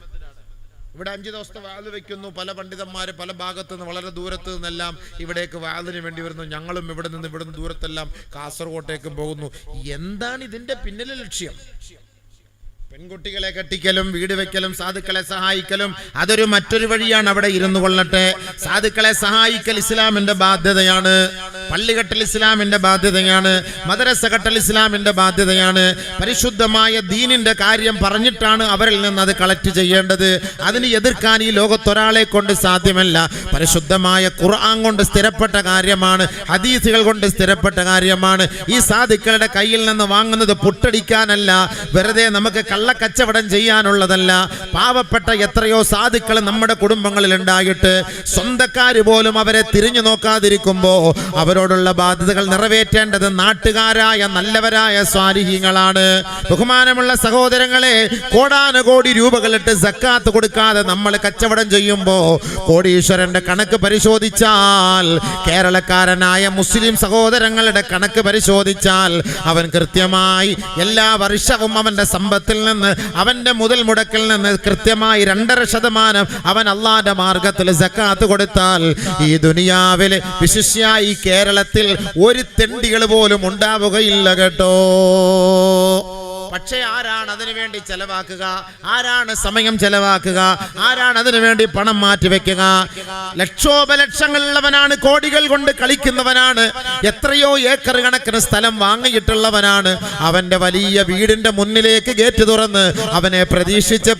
ഇവിടെ 5 ദിവസത്തെ വാള് വെക്കുന്നു. പല പണ്ഡിതന്മാര് പല ഭാഗത്തു നിന്ന്, വളരെ ദൂരത്ത് നിന്നെല്ലാം ഇവിടേക്ക് വാളിന് വേണ്ടി വരുന്നു. ഞങ്ങളും ഇവിടെ നിന്ന് ദൂരത്തെല്ലാം കാസർഗോട്ടേക്കും പോകുന്നു. എന്താണ് ഇതിന്റെ പിന്നിലെ ലക്ഷ്യം? പെൺകുട്ടികളെ കെട്ടിക്കലും വീട് വെക്കലും സാധുക്കളെ സഹായിക്കലും അതൊരു മറ്റൊരു വഴിയാണ്. അവിടെ ഇരുന്നു കൊള്ളട്ടെ. സാധുക്കളെ സഹായിക്കൽ ഇസ്ലാമിന്റെ ബാധ്യതയാണ്. പള്ളികെട്ടൽ ഇസ്ലാമിന്റെ ബാധ്യതയാണ്. മദ്രസ കെട്ടൽ ഇസ്ലാമിന്റെ ബാധ്യതയാണ്. പരിശുദ്ധമായ ദീനിന്റെ കാര്യം പറഞ്ഞിട്ടാണ് അവരിൽ നിന്ന് അത് കളക്ട് ചെയ്യേണ്ടത്. അതിന് എതിർക്കാൻ ഈ ലോകത്തൊരാളെ കൊണ്ട് സാധ്യമല്ല. പരിശുദ്ധമായ ഖുർആൻ കൊണ്ട് സ്ഥിരപ്പെട്ട കാര്യമാണ്. ഹദീസുകൾ കൊണ്ട് സ്ഥിരപ്പെട്ട കാര്യമാണ്. ഈ സാധുക്കളുടെ കയ്യിൽ നിന്ന് വാങ്ങുന്നത് പുട്ടടിക്കാനല്ല, വെറുതെ നമുക്ക് കള്ളക്കച്ചവടം ചെയ്യാനുള്ളതല്ല. പാവപ്പെട്ട എത്രയോ സാധുക്കൾ നമ്മുടെ കുടുംബങ്ങളിൽ ഉണ്ടായിട്ട് സ്വന്തക്കാര് പോലും അവരെ തിരിഞ്ഞു നോക്കാതിരിക്കുമ്പോ അവരോടുള്ള ബാധ്യതകൾ നിറവേറ്റേണ്ടത് നാട്ടുകാരായ നല്ലവരായ സ്വാലിഹീങ്ങളാണ്. ബഹുമാനമുള്ള സഹോദരങ്ങളെ, കോടാനുകോടി രൂപകളിട്ട് സക്കാത്ത് കൊടുക്കാതെ നമ്മൾ കച്ചവടം ചെയ്യുമ്പോ കോടീശ്വരന്റെ കണക്ക് പരിശോധിച്ചാൽ, കേരളക്കാരനായ മുസ്ലിം സഹോദരങ്ങളുടെ കണക്ക് പരിശോധിച്ചാൽ അവൻ കൃത്യമായി എല്ലാ വർഷവും അവന്റെ സമ്പത്തിൽ നിന്ന്, അവന്റെ മുതൽ മുടക്കിൽ നിന്ന് കൃത്യമായി 2.5% അവൻ അള്ളാന്റെ മാർഗത്തിൽ സക്കാത്ത് കൊടുത്താൽ ഈ ദുനിയാവില് വിശിഷ്യായി കേരളത്തിൽ ഒരു തെണ്ടികൾ പോലും ഉണ്ടാവുകയില്ല കേട്ടോ. പക്ഷേ ആരാണ് അതിനു വേണ്ടി ചെലവാക്കുക? ആരാണ് സമയം ചെലവാക്കുക? ആരാണ് അതിനു വേണ്ടി പണം മാറ്റിവെക്കുക? ലക്ഷോപലക്ഷങ്ങളുള്ളവനാണ്, കോടികൾ കൊണ്ട് കളിക്കുന്നവനാണ്, എത്രയോ ഏക്കർ കണക്കിന് സ്ഥലം വാങ്ങിയിട്ടുള്ളവനാണ്. അവന്റെ വലിയ വീടിന്റെ മുന്നിലേക്ക് ഗേറ്റ് തുറന്ന് അവനെ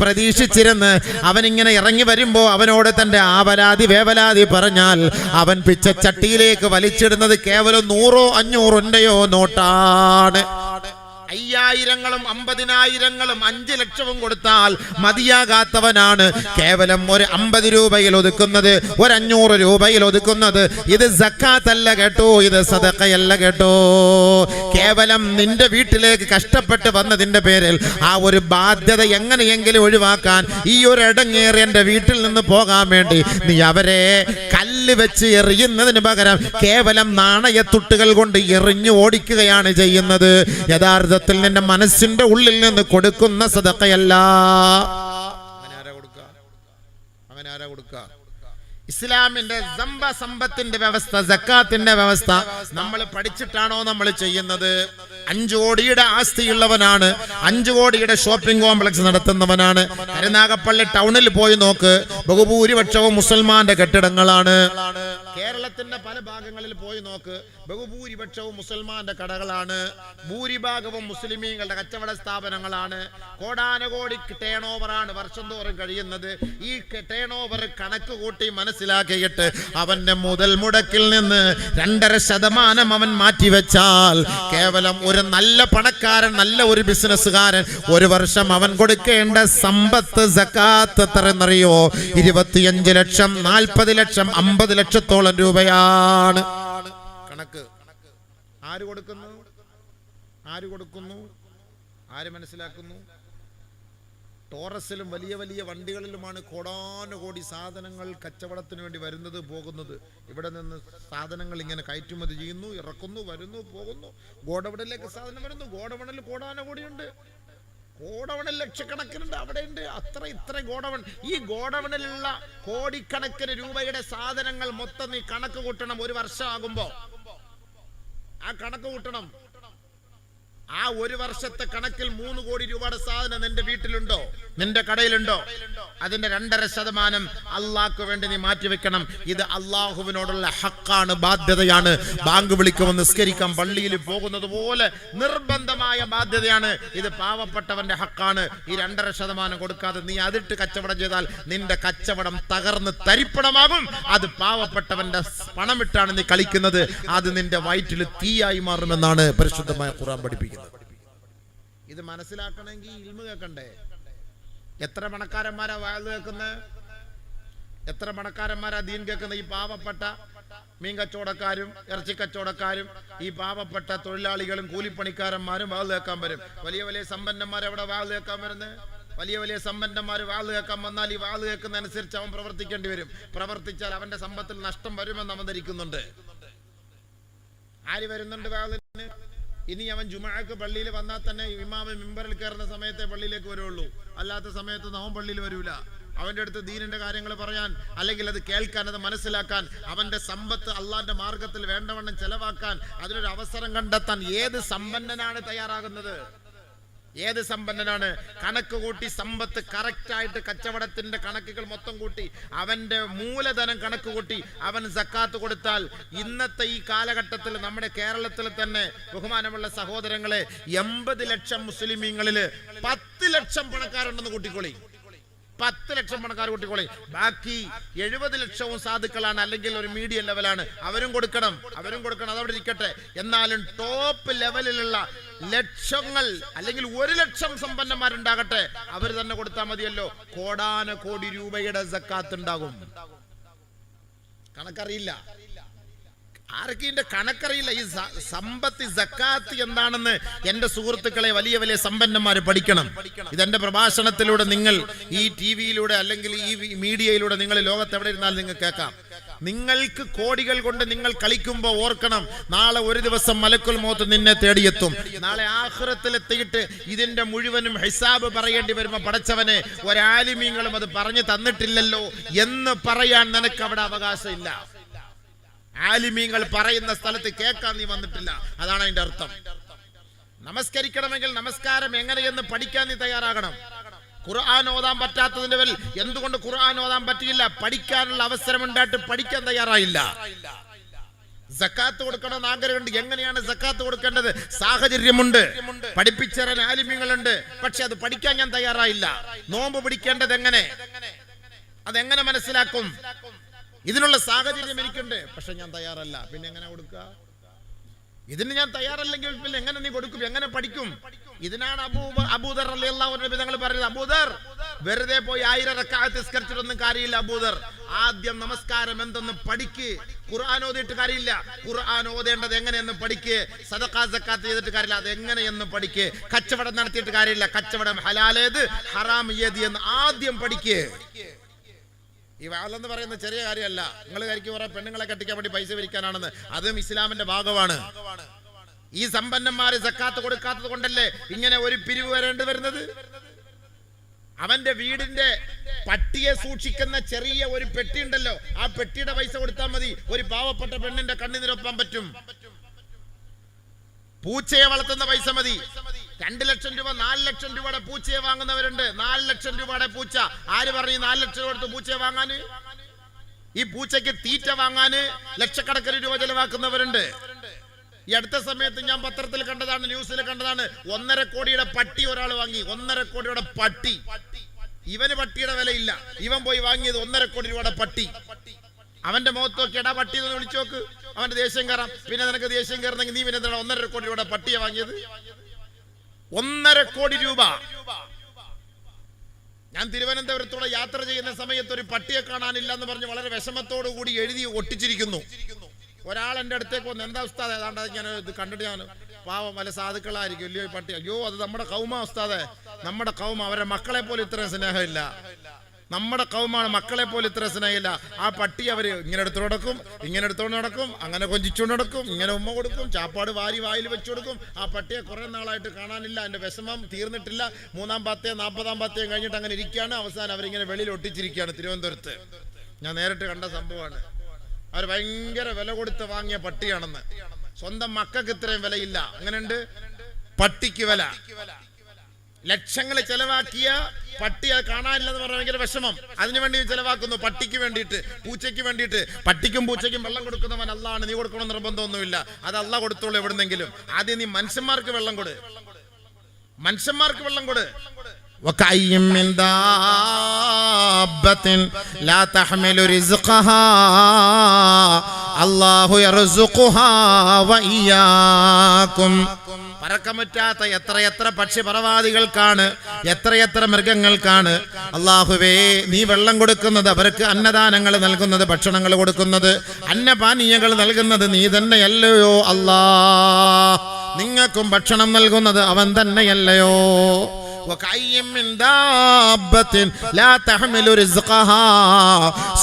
പ്രതീക്ഷിച്ചിരുന്ന് അവനിങ്ങനെ ഇറങ്ങി വരുമ്പോ അവനോട് തന്റെ ആവലാതി വേവലാതി പറഞ്ഞാൽ അവൻ പിച്ചച്ചട്ടിയിലേക്ക് വലിച്ചിടുന്നത് കേവലം 100 500 നോട്ടാണ്. 5000ങ്ങളും 50,000ങ്ങളും 5 ലക്ഷവും കൊടുത്താൽ മതിയാകാത്തവനാണ് കേവലം ഒരു 50 രൂപയിൽ ഒതുക്കുന്നത്, ഒരു 500 രൂപയിൽ ഒതുക്കുന്നത്. ഇത് സക്കാത്തല്ല കേട്ടോ, ഇത് സദഖയല്ല കേട്ടോ. കേവലം നിന്റെ വീട്ടിലേക്ക് കഷ്ടപ്പെട്ട് വന്നതിന്റെ പേരിൽ ആ ഒരു ബാധ്യത എങ്ങനെയെങ്കിലും ഒഴിവാക്കാൻ, ഈ ഒരു ഇടങ്ങേറി എന്റെ വീട്ടിൽ നിന്ന് പോകാൻ വേണ്ടി നീ അവരെ കല്ല് വെച്ച് എറിയുന്നതിന് പകരം കേവലം നാണയത്തുട്ടുകൾ കൊണ്ട് എറിഞ്ഞു ഓടിക്കുകയാണ് ചെയ്യുന്നത്. യഥാർത്ഥ നിന്റെ മനസ്സിന്റെ ഉള്ളിൽ നിന്ന് കൊടുക്കുന്ന സദഖയല്ല. അങ്ങനെ ആരാ കൊടുക്കുക? ഇസ്ലാമിന്റെ സമ്പത്തിന്റെ വ്യവസ്ഥ, സക്കാത്തിന്റെ വ്യവസ്ഥ നമ്മൾ പഠിച്ചിട്ടാണോ നമ്മൾ ചെയ്യുന്നത്? 5 കോടിയുടെ ആസ്തിയുള്ളവനാണ്, 5 കോടിയുടെ ഷോപ്പിംഗ് കോംപ്ലക്സ് നടത്തുന്നവനാണ്. കരുനാഗപ്പള്ളി ടൗണിൽ പോയി നോക്ക്, ബഹുഭൂരിപക്ഷവും മുസൽമാന്റെ കെട്ടിടങ്ങളാണ്. കേരളത്തിന്റെ പല ഭാഗങ്ങളിൽ പോയി നോക്ക്, ബഹുഭൂരിപക്ഷവും മുസൽമാന്റെ കടകളാണ്, ഭൂരിഭാഗവും മുസ്ലിമീങ്ങളുടെ കച്ചവട സ്ഥാപനങ്ങളാണ്. കോടാനുകോടി ടേൺ ഓവറാണ് വർഷം തോറും കഴിയുന്നത്. ഈ ടേൺ ഓവർ കണക്ക് കൂട്ടി മനസ്സിലാക്കിയിട്ട് അവന്റെ മുതൽ മുടക്കിൽ നിന്ന് 2.5% അവൻ മാറ്റിവെച്ചാൽ കേവലം ഒരു നല്ല പണക്കാരൻ, നല്ല ഒരു ബിസിനസ്സുകാരൻ ഒരു വർഷം അവൻ കൊടുക്കേണ്ട സമ്പത്ത് സക്കാത്ത് എത്രയെന്നറിയോ? 25 ലക്ഷം, 40 ലക്ഷം, 50 ലക്ഷത്തോളം രൂപയാണ് കണക്ക്. ആര് കൊടുക്കുന്നു? ആര് മനസ്സിലാക്കുന്നു? ടോറസിലും വലിയ വലിയ വണ്ടികളിലുമാണ് കോടാനുകോടി സാധനങ്ങൾ കച്ചവടത്തിന് വേണ്ടി വരുന്നത്, പോകുന്നത്. ഇവിടെ നിന്ന് സാധനങ്ങൾ ഇങ്ങനെ കയറ്റുമതി ചെയ്യുന്നു, ഇറക്കുന്നു, വരുന്നു, പോകുന്നു. ഗോഡൌണിലേക്ക് സാധനം വരുന്നു. ഗോഡൌണിൽ കോടാനുകോടിയുണ്ട്, ഗോഡൌണിൽ ലക്ഷക്കണക്കിനുണ്ട്, അവിടെയുണ്ട് ഇത്ര ഗോഡൌൺ. ഈ ഗോഡൌണിലുള്ള കോടിക്കണക്കിന് രൂപയുടെ സാധനങ്ങൾ മൊത്തം നീ കണക്ക് കൂട്ടണം. ഒരു വർഷമാകുമ്പോ ആ കണക്ക് കൂട്ടണം. ആ ഒരു വർഷത്തെ കണക്കിൽ 3 കോടി രൂപയുടെ സാധനം നിന്റെ വീട്ടിലുണ്ടോ, നിന്റെ കടയിലുണ്ടോ? അതിന്റെ 2.5% അള്ളാഹ്ക്ക് വേണ്ടി നീ മാറ്റിവെക്കണം. ഇത് അള്ളാഹുവിനോടുള്ള ഹക്കാണ്, ബാധ്യതയാണ്. ബാങ്ക് വിളിക്കുമ്പോൾ നിസ്കരിക്കാൻ പള്ളിയിൽ പോകുന്നത് പോലെ നിർബന്ധമായ ബാധ്യതയാണ്. ഇത് പാവപ്പെട്ടവന്റെ ഹക്കാണ്. ഈ 2.5% കൊടുക്കാതെ നീ അതിട്ട് കച്ചവടം ചെയ്താൽ നിന്റെ കച്ചവടം തകർന്ന് തരിപ്പണമാകും. അത് പാവപ്പെട്ടവന്റെ പണമിട്ടാണ് നീ കളിക്കുന്നത്. അത് നിന്റെ വയറ്റിൽ തീയായി മാറുമെന്നാണ് പരിശുദ്ധമായ ഖുർആൻ പഠിപ്പിക്കുന്നത്. ഇത് മനസ്സിലാക്കണമെങ്കിൽ ഇൽമു കേൾക്കണ്ടേ? എത്ര പണക്കാരന്മാരാ വാഴ് കേൾക്കുന്നത്? എത്ര പണക്കാരന്മാരാ ദീൻ കേൾക്കുന്നത്? ഈ പാവപ്പെട്ട മീൻ കച്ചവടക്കാരും ഇറച്ചി കച്ചവടക്കാരും ഈ പാവപ്പെട്ട തൊഴിലാളികളും കൂലിപ്പണിക്കാരന്മാരും വാഴ് കേൾക്കാൻ വരും. വലിയ വലിയ സമ്പന്നന്മാർ എവിടെ വാഴ് കേൾക്കാൻ വരുന്നത്? വലിയ വലിയ സമ്പന്നന്മാർ വാഴ് കേൾക്കാൻ വന്നാൽ ഈ വാഴ് കേൾക്കുന്നതനുസരിച്ച് അവൻ പ്രവർത്തിക്കേണ്ടി വരും. പ്രവർത്തിച്ചാൽ അവന്റെ സമ്പത്തിൽ നഷ്ടം വരുമെന്ന് അവൻ ധരിക്കുന്നുണ്ട്. ആര് വരുന്നുണ്ട് വാഴിന്? ഇനി അവൻ ജുമുഅക്ക് പള്ളിയിൽ വന്നാൽ തന്നെ ഇമാമ മിമ്പറിൽ കയറുന്ന സമയത്തെ പള്ളിയിലേക്ക് വരുള്ളൂ. അല്ലാത്ത സമയത്ത് അവൻ പള്ളിയിൽ വരൂല. അവന്റെ അടുത്ത് ദീനിന്റെ കാര്യങ്ങൾ പറയാൻ, അല്ലെങ്കിൽ അത് കേൾക്കാൻ, അത് മനസ്സിലാക്കാൻ, അവന്റെ സമ്പത്ത് അള്ളാന്റെ മാർഗത്തിൽ വേണ്ടവണ്ണം ചെലവാക്കാൻ, അതിനൊരു അവസരം കണ്ടെത്താൻ ഏത് സമ്പന്നനാണ് തയ്യാറാകുന്നത്? ഏത് സമ്പന്നനാണ്? കണക്ക് കൂട്ടി സമ്പത്ത് കറക്റ്റായിട്ട് കച്ചവടത്തിന്റെ കണക്കുകൾ മൊത്തം കൂട്ടി അവന്റെ മൂലധനം കണക്ക് കൂട്ടി അവൻ സക്കാത്ത് കൊടുത്താൽ ഇന്നത്തെ ഈ കാലഘട്ടത്തിൽ നമ്മുടെ കേരളത്തിൽ തന്നെ ബഹുമാനമുള്ള സഹോദരങ്ങളെ 80 ലക്ഷം മുസ്ലിമീങ്ങളിൽ 10 ലക്ഷം പണക്കാരുണ്ടെന്ന് കൂട്ടിക്കോളി. 10 ലക്ഷം പണക്കാർ കൂട്ടിക്കോളി. ബാക്കി 70 ലക്ഷവും സാധുക്കളാണ്, അല്ലെങ്കിൽ ഒരു മീഡിയം ലെവലാണ്. അവരും കൊടുക്കണം. അതവിടെ ഇരിക്കട്ടെ. എന്നാലും ടോപ്പ് ലെവലിലുള്ള ലക്ഷങ്ങൾ അല്ലെങ്കിൽ 1 ലക്ഷം സമ്പന്നന്മാരുണ്ടാകട്ടെ, അവർ തന്നെ കൊടുത്താൽ മതിയല്ലോ. കോടാനുകോടി രൂപയുടെ സക്കാത്ത് ഉണ്ടാകും. കണക്കറിയില്ല ആർക്കും, ഇതിന്റെ കണക്കറിയില്ല. ഈ സമ്പത്ത് സക്കാത്ത് എന്താണെന്ന് എന്റെ സുഹൃത്തുക്കളെ വലിയ വലിയ സമ്പന്നന്മാര് പഠിക്കണം. ഇതെന്റെ പ്രഭാഷണത്തിലൂടെ നിങ്ങൾ ഈ ടിവിയിലൂടെ അല്ലെങ്കിൽ ഈ മീഡിയയിലൂടെ നിങ്ങൾ ലോകത്ത് എവിടെ ഇരുന്നാലും നിങ്ങൾ കേൾക്കാം. നിങ്ങൾക്ക് കോടികൾ കൊണ്ട് നിങ്ങൾ കളിക്കുമ്പോൾ ഓർക്കണം, നാളെ ഒരു ദിവസം മലക്കുൽ മൗത്ത് നിന്നെ തേടിയെത്തും. നാളെ ആഖിറത്തിലെത്തിയിട്ട് ഇതിന്റെ മുഴുവനും ഹിസാബ് പറയേണ്ടി വരുമ്പോൾ പടച്ചവനെ ഒരാലിമീങ്ങളും അത് പറഞ്ഞു തന്നിട്ടില്ലല്ലോ എന്ന് പറയാൻ നിനക്ക് അവിടെ അവകാശമില്ല. ആലിമീങ്ങൾ പറയുന്ന സ്ഥലത്ത് കേൾക്കാൻ നീ വന്നിട്ടില്ല. അതാണ് അതിന്റെ അർത്ഥം. നമസ്കരിക്കണമെങ്കിൽ നമസ്കാരം എങ്ങനെയെന്ന് പഠിക്കാൻ നീ തയ്യാറാകണം. ഖുർആൻ ഓതാൻ പറ്റാത്തതിന്റെ പേരിൽ എന്തുകൊണ്ട് ഖുർആൻ ഓതാൻ പറ്റിയില്ല? പഠിക്കാനുള്ള അവസരം ഉണ്ടായിട്ട് പഠിക്കാൻ തയ്യാറായില്ല. സക്കാത്ത് കൊടുക്കണമെന്ന് ആഗ്രഹമുണ്ട്. എങ്ങനെയാണ് സക്കാത്ത് കൊടുക്കേണ്ടത്? സാഹചര്യമുണ്ട്, പഠിപ്പിച്ചേരാൻ ആലിമ്യങ്ങളുണ്ട്. പക്ഷെ അത് പഠിക്കാൻ ഞാൻ തയ്യാറായില്ല. നോമ്പ് പിടിക്കേണ്ടത് എങ്ങനെ, അതെങ്ങനെ മനസ്സിലാക്കും? ഇതിനുള്ള സാഹചര്യം എനിക്കുണ്ട്, പക്ഷെ ഞാൻ തയ്യാറല്ല. പിന്നെ എങ്ങനെ കൊടുക്കുക? ഇതിന് ഞാൻ തയ്യാറല്ലെങ്കിൽ പിന്നെ എങ്ങനെ നീ കൊടുക്കും? എങ്ങനെ പഠിക്കും? ഇതിനാണ് അബൂദർ റളിയല്ലാഹു അൻഹു തങ്ങൾ പറയുന്നത്, അബൂദർ വെറുതെ പോയി 1000 റക്അത്ത് നിസ്കരിച്ചിട്ടൊന്നും കാര്യമില്ല. അബൂദർ ആദ്യം നമസ്കാരം എന്തെന്ന് പഠിക്ക്. ഖുർആൻ ഓതിയിട്ട് കാര്യമില്ല, ഖുർആൻ ഓതേണ്ടത് എങ്ങനെയെന്ന് പഠിക്ക്. സദഖ സക്കാത്ത് ചെയ്തിട്ട് കാര്യമില്ല, അത് എങ്ങനെയെന്ന് പഠിക്ക്. കച്ചവടം നടത്തിയിട്ട് കാര്യമില്ല, കച്ചവടം ഹലാലേത് ഹറാം ഏത് എന്ന് ആദ്യം പഠിക്ക്. ഈ വാളെന്ന് പറയുന്ന ചെറിയ കാര്യമല്ല. നിങ്ങൾ കരിക്ക് കുറെ പെണ്ണുങ്ങളെ കെട്ടിക്കാൻ വേണ്ടി പൈസ പിരിക്കാനാണെന്ന്, അതും ഇസ്ലാമിന്റെ ഭാഗമാണ്. ഈ സമ്പന്നന്മാര് സക്കാത്ത് കൊടുക്കാത്തത് കൊണ്ടല്ലേ ഇങ്ങനെ ഒരു പിരിവ് വരേണ്ടി വരുന്നത്? അവന്റെ വീടിന്റെ പട്ടിയെ സൂക്ഷിക്കുന്ന ചെറിയ ഒരു പെട്ടി ഉണ്ടല്ലോ, ആ പെട്ടിയുടെ പൈസ കൊടുത്താൽ മതി ഒരു പാവപ്പെട്ട പെണ്ണിന്റെ കണ്ണിനിരൊപ്പാൻ പറ്റും. പൂച്ചയെ വളർത്തുന്ന പൈസ മതി. 2 ലക്ഷം രൂപ 4 ലക്ഷം രൂപയുടെ പൂച്ചയെ വാങ്ങുന്നവരുണ്ട്. 4 ലക്ഷം രൂപയുടെ പൂച്ച. ആര് പറഞ്ഞു 4 ലക്ഷം രൂപ കൊടുത്ത് പൂച്ചയെ വാങ്ങാന്? ഈ പൂച്ചയ്ക്ക് തീറ്റ വാങ്ങാന് ലക്ഷക്കണക്കിന് രൂപ ചെലവാക്കുന്നവരുണ്ട്. ഈ അടുത്ത സമയത്ത് ഞാൻ പത്രത്തിൽ കണ്ടതാണ്, ന്യൂസിൽ കണ്ടതാണ്, 1.5 കോടിയുടെ പട്ടി ഒരാൾ വാങ്ങി. 1.5 കോടിയുടെ പട്ടി. ഇവന് പട്ടിയുടെ വിലയില്ല, ഇവൻ പോയി വാങ്ങിയത് 1.5 കോടി രൂപയുടെ പട്ടി. അവന്റെ മുഖത്ത് നോക്കി എടാ പട്ടി എന്ന് വിളിച്ചു നോക്ക്, അവന്റെ ദേഷ്യം കയറാം. പിന്നെ നിനക്ക് ദേഷ്യം കയറുന്നെങ്കിൽ നീ പിന്നെ 1.5 കോടി രൂപയുടെ പട്ടിയെ വാങ്ങിയത്. 1.5 കോടി രൂപ. ഞാൻ തിരുവനന്തപുരത്തൂടെ യാത്ര ചെയ്യുന്ന സമയത്ത് ഒരു പട്ടിയെ കാണാനില്ല എന്ന് പറഞ്ഞ് വളരെ വിഷമത്തോടു കൂടി എഴുതി ഒട്ടിച്ചിരിക്കുന്നു. ഒരാൾ എൻ്റെ അടുത്തേക്ക് വന്ന്, എന്താ ഉസ്താദ്, ഏതാണ്ട് ഞാൻ ഇത് കണ്ടിട്ട്, ഞാൻ പാവം വല്ല സാധുക്കളായിരിക്കും വലിയ പട്ടി. അയ്യോ അത് നമ്മുടെ കൗമ ഉസ്താദെ, നമ്മുടെ കൗമ. അവരുടെ മക്കളെ പോലെ ഇത്രയും സ്നേഹമില്ല. നമ്മുടെ കൗമാണ്, മക്കളെ പോലെ ഇത്ര സ്നേഹമില്ല. ആ പട്ടി അവർ ഇങ്ങനെ എടുത്തോണ്ട് നടക്കും, ഇങ്ങനെ എടുത്തോണ്ട് നടക്കും, അങ്ങനെ കൊഞ്ചിച്ചുകൊണ്ട് നടക്കും, ഇങ്ങനെ ഉമ്മ കൊടുക്കും, ചാപ്പാട് വാരി വായിൽ വെച്ചു കൊടുക്കും. ആ പട്ടിയെ കുറെ നാളായിട്ട് കാണാനില്ല. എൻ്റെ വിഷമം തീർന്നിട്ടില്ല. 3-ാം പത്തയും 40-ാം പത്തയും കഴിഞ്ഞിട്ട് അങ്ങനെ ഇരിക്കുകയാണ്. അവസാനം അവരിങ്ങനെ വെളിയിൽ ഒട്ടിച്ചിരിക്കുകയാണ് തിരുവനന്തപുരത്ത്. ഞാൻ നേരിട്ട് കണ്ട സംഭവമാണ്. അവർ ഭയങ്കര വില കൊടുത്ത് വാങ്ങിയ പട്ടിയാണെന്ന്. സ്വന്തം മക്കൾക്ക് ഇത്രയും വിലയില്ല. അങ്ങനെയുണ്ട് പട്ടിക്ക് വില. ലക്ഷങ്ങൾ ചെലവാക്കിയ പട്ടി അത് കാണാനില്ലെന്ന് പറഞ്ഞാൽ ഭയങ്കര വിഷമം. അതിനുവേണ്ടി ചെലവാക്കുന്നു, പട്ടിക്ക് വേണ്ടിയിട്ട്, പൂച്ചയ്ക്ക് വേണ്ടിയിട്ട്. പട്ടിക്കും പൂച്ചയ്ക്കും വെള്ളം കൊടുക്കുന്നവൻ അള്ളാണ്. നീ കൊടുക്കണം നിർബന്ധമൊന്നുമില്ല, അത് അള്ളാഹ് കൊടുത്തോളൂ എവിടുന്നെങ്കിലും. ആദ്യം നീ മനുഷ്യന്മാർക്ക് വെള്ളം കൊടു, മനുഷ്യന്മാർക്ക് വെള്ളം കൊടു. وكأي من دابة لا تحمل رزقها الله يرزقها وإياكم. പറക്കാൻ പറ്റാത്ത എത്ര പക്ഷിപറവാദികൾക്കാണ്, എത്ര മൃഗങ്ങൾക്കാണ് അല്ലാഹുവേ നീ വെള്ളം കൊടുക്കുന്നത്, അവർക്ക് അന്നദാനങ്ങൾ നൽകുന്നത്, ഭക്ഷണങ്ങൾ കൊടുക്കുന്നത്, അന്നപാനീയങ്ങൾ നൽകുന്നത് നീ തന്നെയല്ലയോ അല്ലാ. നിങ്ങൾക്കും ഭക്ഷണം നൽകുന്നത് അവൻ തന്നെയല്ലയോ.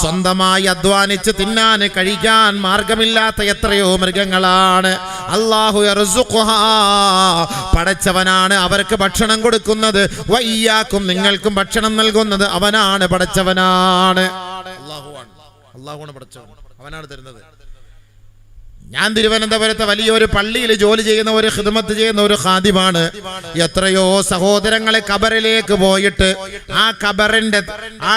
സ്വന്തമായി അധ്വാനിച്ച് തിന്നാൻ കഴിക്കാൻ മാർഗമില്ലാത്ത എത്രയോ മൃഗങ്ങളാണ്. അല്ലാഹു യർസുഖുഹാ, പടച്ചവനാണ് അവർക്ക് ഭക്ഷണം കൊടുക്കുന്നത്. വഇയ്യാക്കും, നിങ്ങൾക്കും ഭക്ഷണം നൽകുന്നത് അവനാണ്, പടച്ചവനാണ്. അല്ലാഹുവാണ് പടച്ചവൻ, അവനാണ് തരുന്നത്. ഞാൻ തിരുവനന്തപുരത്തെ വലിയൊരു പള്ളിയിൽ ജോലി ചെയ്യുന്ന ഒരു ഖിദ്മത്ത് ചെയ്യുന്ന ഒരു ഖാദിമാണ്. എത്രയോ സഹോദരങ്ങളെ ഖബറിലേക്ക് പോയിട്ട് ആ ഖബറിന്റെ ആ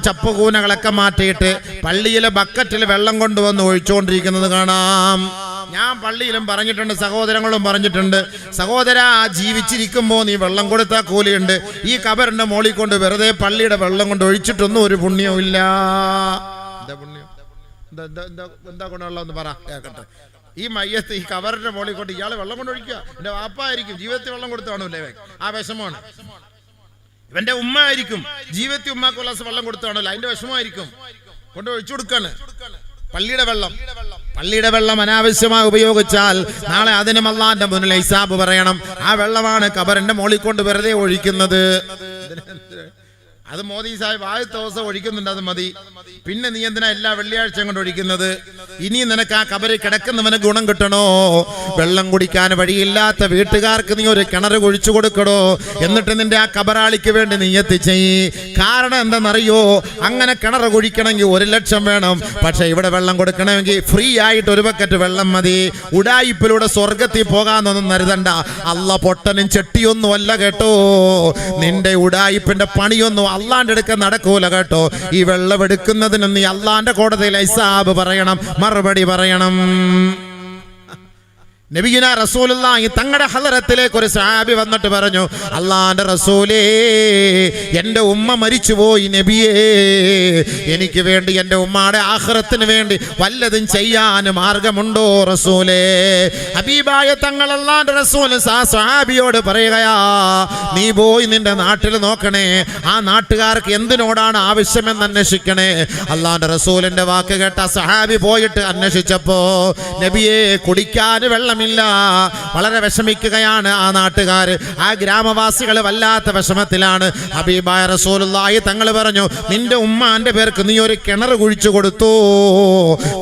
ചപ്പുകൂനകളൊക്കെ മാറ്റിയിട്ട് പള്ളിയിലെ ബക്കറ്റിൽ വെള്ളം കൊണ്ടുവന്ന് ഒഴിച്ചുകൊണ്ടിരിക്കുന്നത് കാണാം. ഞാൻ പള്ളിയിലും പറഞ്ഞിട്ടുണ്ട്, സഹോദരങ്ങളും പറഞ്ഞിട്ടുണ്ട്, സഹോദരാ ജീവിച്ചിരിക്കുമ്പോ നീ വെള്ളം കൊടുത്താൽ കൂലിയുണ്ട്. ഈ ഖബറിന്റെ മോളിൽ കൊണ്ട് വെറുതെ പള്ളിയുടെ വെള്ളം കൊണ്ട് ഒഴിച്ചിട്ടൊന്നും ഒരു പുണ്യവും ഇല്ല. എന്താ പുണ്യം? എന്താ ഗുണമുള്ളതെന്ന് പറ കേൾക്കട്ടെ. ഈ മയ്യത്ത് ഈ കവറിന്റെ മോളിൽ കൊണ്ട് ഇയാള് വെള്ളം കൊണ്ട് ഒഴിക്കുക. എന്റെ വാപ്പായിരിക്കും ജീവിതത്തിൽ വെള്ളം കൊടുത്തു കാണൂല്ലേ, ആ വിഷമമാണ്. ഇവന്റെ ഉമ്മ ആയിരിക്കും ജീവിതത്തിൽ ഉമ്മാക്ക് ഉല്ലാസ് വെള്ളം കൊടുത്തു കാണൂല, അതിന്റെ വിഷമമായിരിക്കും. കൊണ്ട് ഒഴിച്ചു കൊടുക്കാണ് പള്ളിയുടെ വെള്ളം അനാവശ്യമായി ഉപയോഗിച്ചാൽ നാളെ അതിനും അല്ലാഹുവിന്റെ മുന്നിൽ ഹിസാബ് പറയണം. ആ വെള്ളമാണ് കബറിന്റെ മോളിൽ കൊണ്ട് വെറുതെ ഒഴിക്കുന്നത്. അത് മോദി സാഹിബ് ആദ്യത്തെ ദിവസം ഒഴിക്കുന്നുണ്ട്, അത് മതി. പിന്നെ നീ എന്തിനാ എല്ലാ വെള്ളിയാഴ്ചയും കൊണ്ട് ഒഴിക്കുന്നത്? ഇനി നിനക്ക് ആ കബറിൽ കിടക്കുന്നവന് ഗുണം കിട്ടണോ? വെള്ളം കുടിക്കാൻ വഴിയില്ലാത്ത വീട്ടുകാർക്ക് നീ ഒരു കിണർ കുഴിച്ചു കൊടുക്കണോ? എന്നിട്ട് നിന്റെ ആ കബറാളിക്ക് വേണ്ടി നീ എത്തിച്ചെയ്യ്. കാരണം എന്താണെന്നറിയോ? അങ്ങനെ കിണർ കുഴിക്കണമെങ്കിൽ 1 ലക്ഷം വേണം. പക്ഷെ ഇവിടെ വെള്ളം കൊടുക്കണമെങ്കിൽ ഫ്രീ ആയിട്ട് 1 ബക്കറ്റ് വെള്ളം മതി. ഉഡായിപ്പിലൂടെ സ്വർഗത്തിൽ പോകാന്നൊന്നും കരുതണ്ട. അല്ല പൊട്ടനും ചെട്ടിയൊന്നും അല്ല കേട്ടോ. നിന്റെ ഉഡായിപ്പിന്റെ പണിയൊന്നും അള്ളാന്റെ അടുക്ക നടക്കൂല കേട്ടോ. ഈ വെള്ളം എടുക്കുന്നതിനും നീ അള്ളാന്റെ കോടതിയിൽ ഹിസാബ് പറയണം, മറുപടി പറയണം. നബിയുനാ റസൂലുള്ളാഹി തങ്ങളുടെ ഹളറത്തിലേക്ക് ഒരു സഹാബി വന്നിട്ട് പറഞ്ഞു, അള്ളാന്റെ റസൂലേ, എൻ്റെ ഉമ്മ മരിച്ചുപോയി നബിയേ, എനിക്ക് വേണ്ടി എൻ്റെ ഉമ്മയുടെ ആഖിറത്തിന് വേണ്ടി വല്ലതും ചെയ്യാൻ മാർഗമുണ്ടോ റസൂലേ? ഹബീബായ തങ്ങൾ അള്ളാന്റെ റസൂൽ സഹാബിയോട് പറയുകയാ, നീ പോയി നിന്റെ നാട്ടിൽ നോക്കണേ, ആ നാട്ടുകാർക്ക് എന്തിനോടാണ് ആവശ്യമെന്ന് അന്വേഷിക്കണേ. അള്ളാന്റെ റസൂലിന്റെ വാക്ക് കേട്ട സഹാബി പോയിട്ട് അന്വേഷിച്ചപ്പോ നബിയെ കുടിക്കാൻ വെള്ളം വളരെ വിഷമിക്കുകയാണ് ആ നാട്ടുകാര്, ആ ഗ്രാമവാസികൾ വല്ലാത്ത വിഷമത്തിലാണ്. ഹബീബായ റസൂലുള്ളാഹി തങ്ങൾ പറഞ്ഞു, നിന്റെ ഉമ്മാന്റെ പേർക്ക് നീ ഒരു കിണർ കുഴിച്ചു കൊടുത്തു.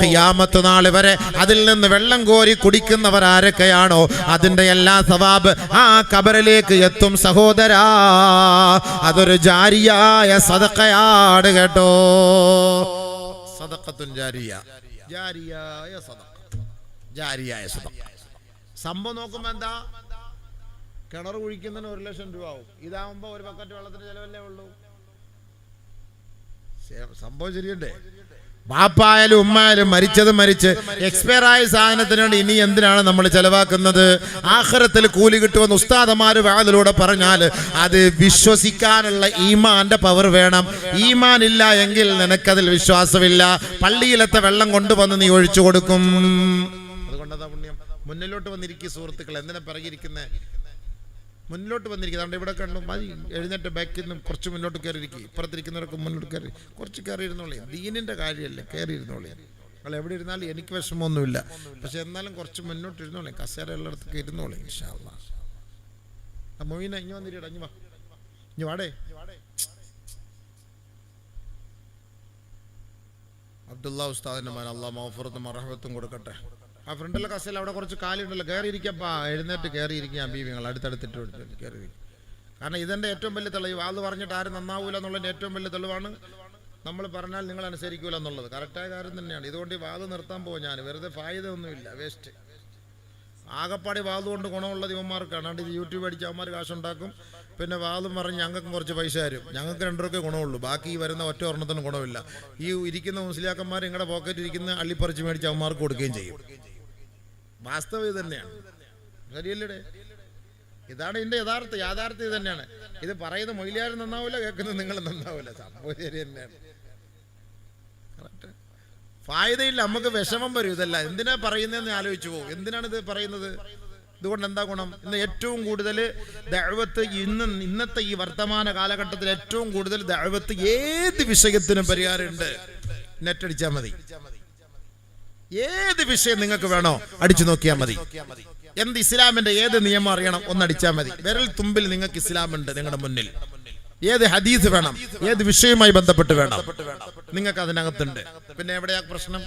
ഖിയാമത്ത് നാൾ വരെ അതിൽ നിന്ന് വെള്ളം കോരി കുടിക്കുന്നവർ ആരൊക്കെയാണോ അതിന്റെ എല്ലാ സവാബ് ആ ഖബറിലേക്ക് എത്തും സഹോദരാ. അതൊരു ജാരിയായ സദഖയാണ് കേട്ടോ. സദഖത്തുൻ ജാരിയ, ജാരിയായ സദഖ, ജാരിയായ സദഖ. സംഭവം നോക്കുമ്പോ എന്താ, കിണർ കുഴിക്കുന്നതിന് 1 ലക്ഷം രൂപ ആവും. ഇതാവുമ്പോ 1 ബക്കറ്റ് വെള്ളത്തിന് ചെലവല്ലേ ഉള്ളൂ. സംഭവം ശരിയണ്ടേ? വാപ്പായാലും ഉമ്മായാലും മരിച്ച് എക്സ്പയർ ആയ സാധനത്തിന് വേണ്ടി ഇനി എന്തിനാണ് നമ്മൾ ചെലവാക്കുന്നത്? ആഖിറത്തിൽ കൂലി കിട്ടുമെന്ന് ഉസ്താദമാര് വാതിലൂടെ പറഞ്ഞാൽ അത് വിശ്വസിക്കാനുള്ള ഈമാന്റെ പവർ വേണം. ഈമാൻ ഇല്ല എങ്കിൽ നിനക്കതിൽ വിശ്വാസമില്ല. പള്ളിയിലത്തെ വെള്ളം കൊണ്ടുവന്ന് നീ ഒഴിച്ചു കൊടുക്കും. അതുകൊണ്ടതാ പുണ്യം. മുന്നിലോട്ട് വന്നിരിക്കും സുഹൃത്തുക്കൾ. എന്തിനാ പിറകിരിക്കുന്നത്? മുന്നിലോട്ട് വന്നിരിക്കുന്നത്. അതുകൊണ്ട് ഇവിടെ കണ്ടു മതി. എഴുന്നേറ്റ് ബാക്കിൽ നിന്ന് കുറച്ച് മുന്നോട്ട് കയറിയിരിക്കും. ഇപ്പുറത്തിരിക്കുന്നവർക്ക് മുന്നോട്ട് കയറി കുറച്ച് കയറി ഇരുന്നോളേ. ദീനിന്റെ കാര്യമല്ലേ, കയറി ഇരുന്നോളേ. നിങ്ങൾ എവിടെ ഇരുന്നാലും എനിക്ക് വിഷമമൊന്നുമില്ല. പക്ഷെ എന്നാലും കുറച്ച് മുന്നോട്ട് ഇരുന്നോളേ. കസേര ഉള്ളിടത്തൊക്കെ ഇരുന്നോളേ. ഇൻഷാ അല്ലാഹ്. മൊയ്ന ഇഞ്ഞു വന്നിരിക്കടാ. ഇഞ്ഞു വാടേ. അബ്ദുള്ള ഉസ്താദിന്റെ മകൻ അള്ളാഹ് മഗ്ഫിറത്തും റഹ്മത്തും കൊടുക്കട്ടെ. ആ ഫ്രണ്ടിലെ കസേല അവിടെ കുറച്ച് കാലുണ്ടല്ലോ, കയറിയിരിക്കപ്പാ. എഴുന്നേറ്റ് കയറിയിരിക്കാം. ബീവിങ്ങൾ അടുത്തടുത്തിട്ട് കയറിയിരിക്കും. കാരണം ഇതെൻ്റെ ഏറ്റവും വലിയ തെളിവ്. വാത് പറഞ്ഞിട്ട് ആരും നന്നാവൂല എന്നുള്ളതിൻ്റെ ഏറ്റവും വലിയ തെളിവാണ് നമ്മൾ പറഞ്ഞാൽ നിങ്ങൾ അനുസരിക്കൂല എന്നുള്ളത്. കറക്റ്റായ കാര്യം തന്നെയാണ്. ഇതുകൊണ്ട് ഈ വാത് നിർത്താൻ പോകും ഞാൻ. വെറുതെ ഫായ്ദ ഒന്നുമില്ല, വേസ്റ്റ്. ആകപ്പാടി വാത് കൊണ്ട് ഗുണമുള്ളത് ഇവന്മാർക്കാണ്. അതുകൊണ്ട് ഇത് യൂട്യൂബ് അടിച്ച് അവന്മാർ കാശുണ്ടാക്കും. പിന്നെ വാതും പറഞ്ഞ് ഞങ്ങൾക്കും കുറച്ച് പൈസ തരും. ഞങ്ങൾക്ക് രണ്ടരക്കേ ഗുണമുള്ളൂ. ബാക്കി ഈ വരുന്ന ഒറ്റ ഒരെണ്ണത്തിനും ഗുണമില്ല. ഈ ഇരിക്കുന്ന മുസ്ലിയാക്കന്മാർ നിങ്ങളുടെ പോക്കറ്റ് ഇരിക്കുന്ന അള്ളിപ്പറിച്ച് മേടിച്ച് അവന്മാർക്ക് കൊടുക്കുകയും ചെയ്യും. വാസ്തവം ഇത് തന്നെയാണ്. ശരിയല്ലേ? ഇതാണ് ഇതിന്റെ യാഥാർത്ഥ്യം ഇത് തന്നെയാണ്. ഇത് പറയുന്ന മൊയ്ലിയാരും നന്നാവില്ല, കേൾക്കുന്നത് നിങ്ങൾ നന്നാവില്ല. സംഭവം ശരി തന്നെയാണ്. ഫായതയില്ല. നമുക്ക് വിഷമം വരും. ഇതല്ല എന്തിനാ പറയുന്നതെന്ന് ആലോചിച്ചു പോകും. എന്തിനാണ് ഇത് പറയുന്നത്? ഇതുകൊണ്ട് എന്താ ഗുണം? ഇന്ന് ഏറ്റവും കൂടുതൽ ദഅവത്ത് ഇന്നത്തെ ഈ വർത്തമാന കാലഘട്ടത്തിൽ ഏറ്റവും കൂടുതൽ ദഅവത്ത് ഏത് വിഷയത്തിനും പരിഹാരമുണ്ട്. നെറ്റ് അടിച്ചാൽ മതി. ഏത് വിഷയം നിങ്ങൾക്ക് വേണോ അടിച്ചു നോക്കിയാൽ മതി. എന്ത് ഇസ്ലാമിന്റെ ഏത് നിയമം അറിയണം ഒന്നടിച്ചാൽ മതി. വിരൽ തുമ്പിൽ നിങ്ങൾക്ക് ഇസ്ലാമുണ്ട് നിങ്ങളുടെ മുന്നിൽ. ഏത് ഹദീസ് വേണം, ഏത് വിഷയവുമായി ബന്ധപ്പെട്ട് വേണം, നിങ്ങൾക്ക് അതിനകത്തുണ്ട്. പിന്നെ എവിടെയാ പ്രശ്നം?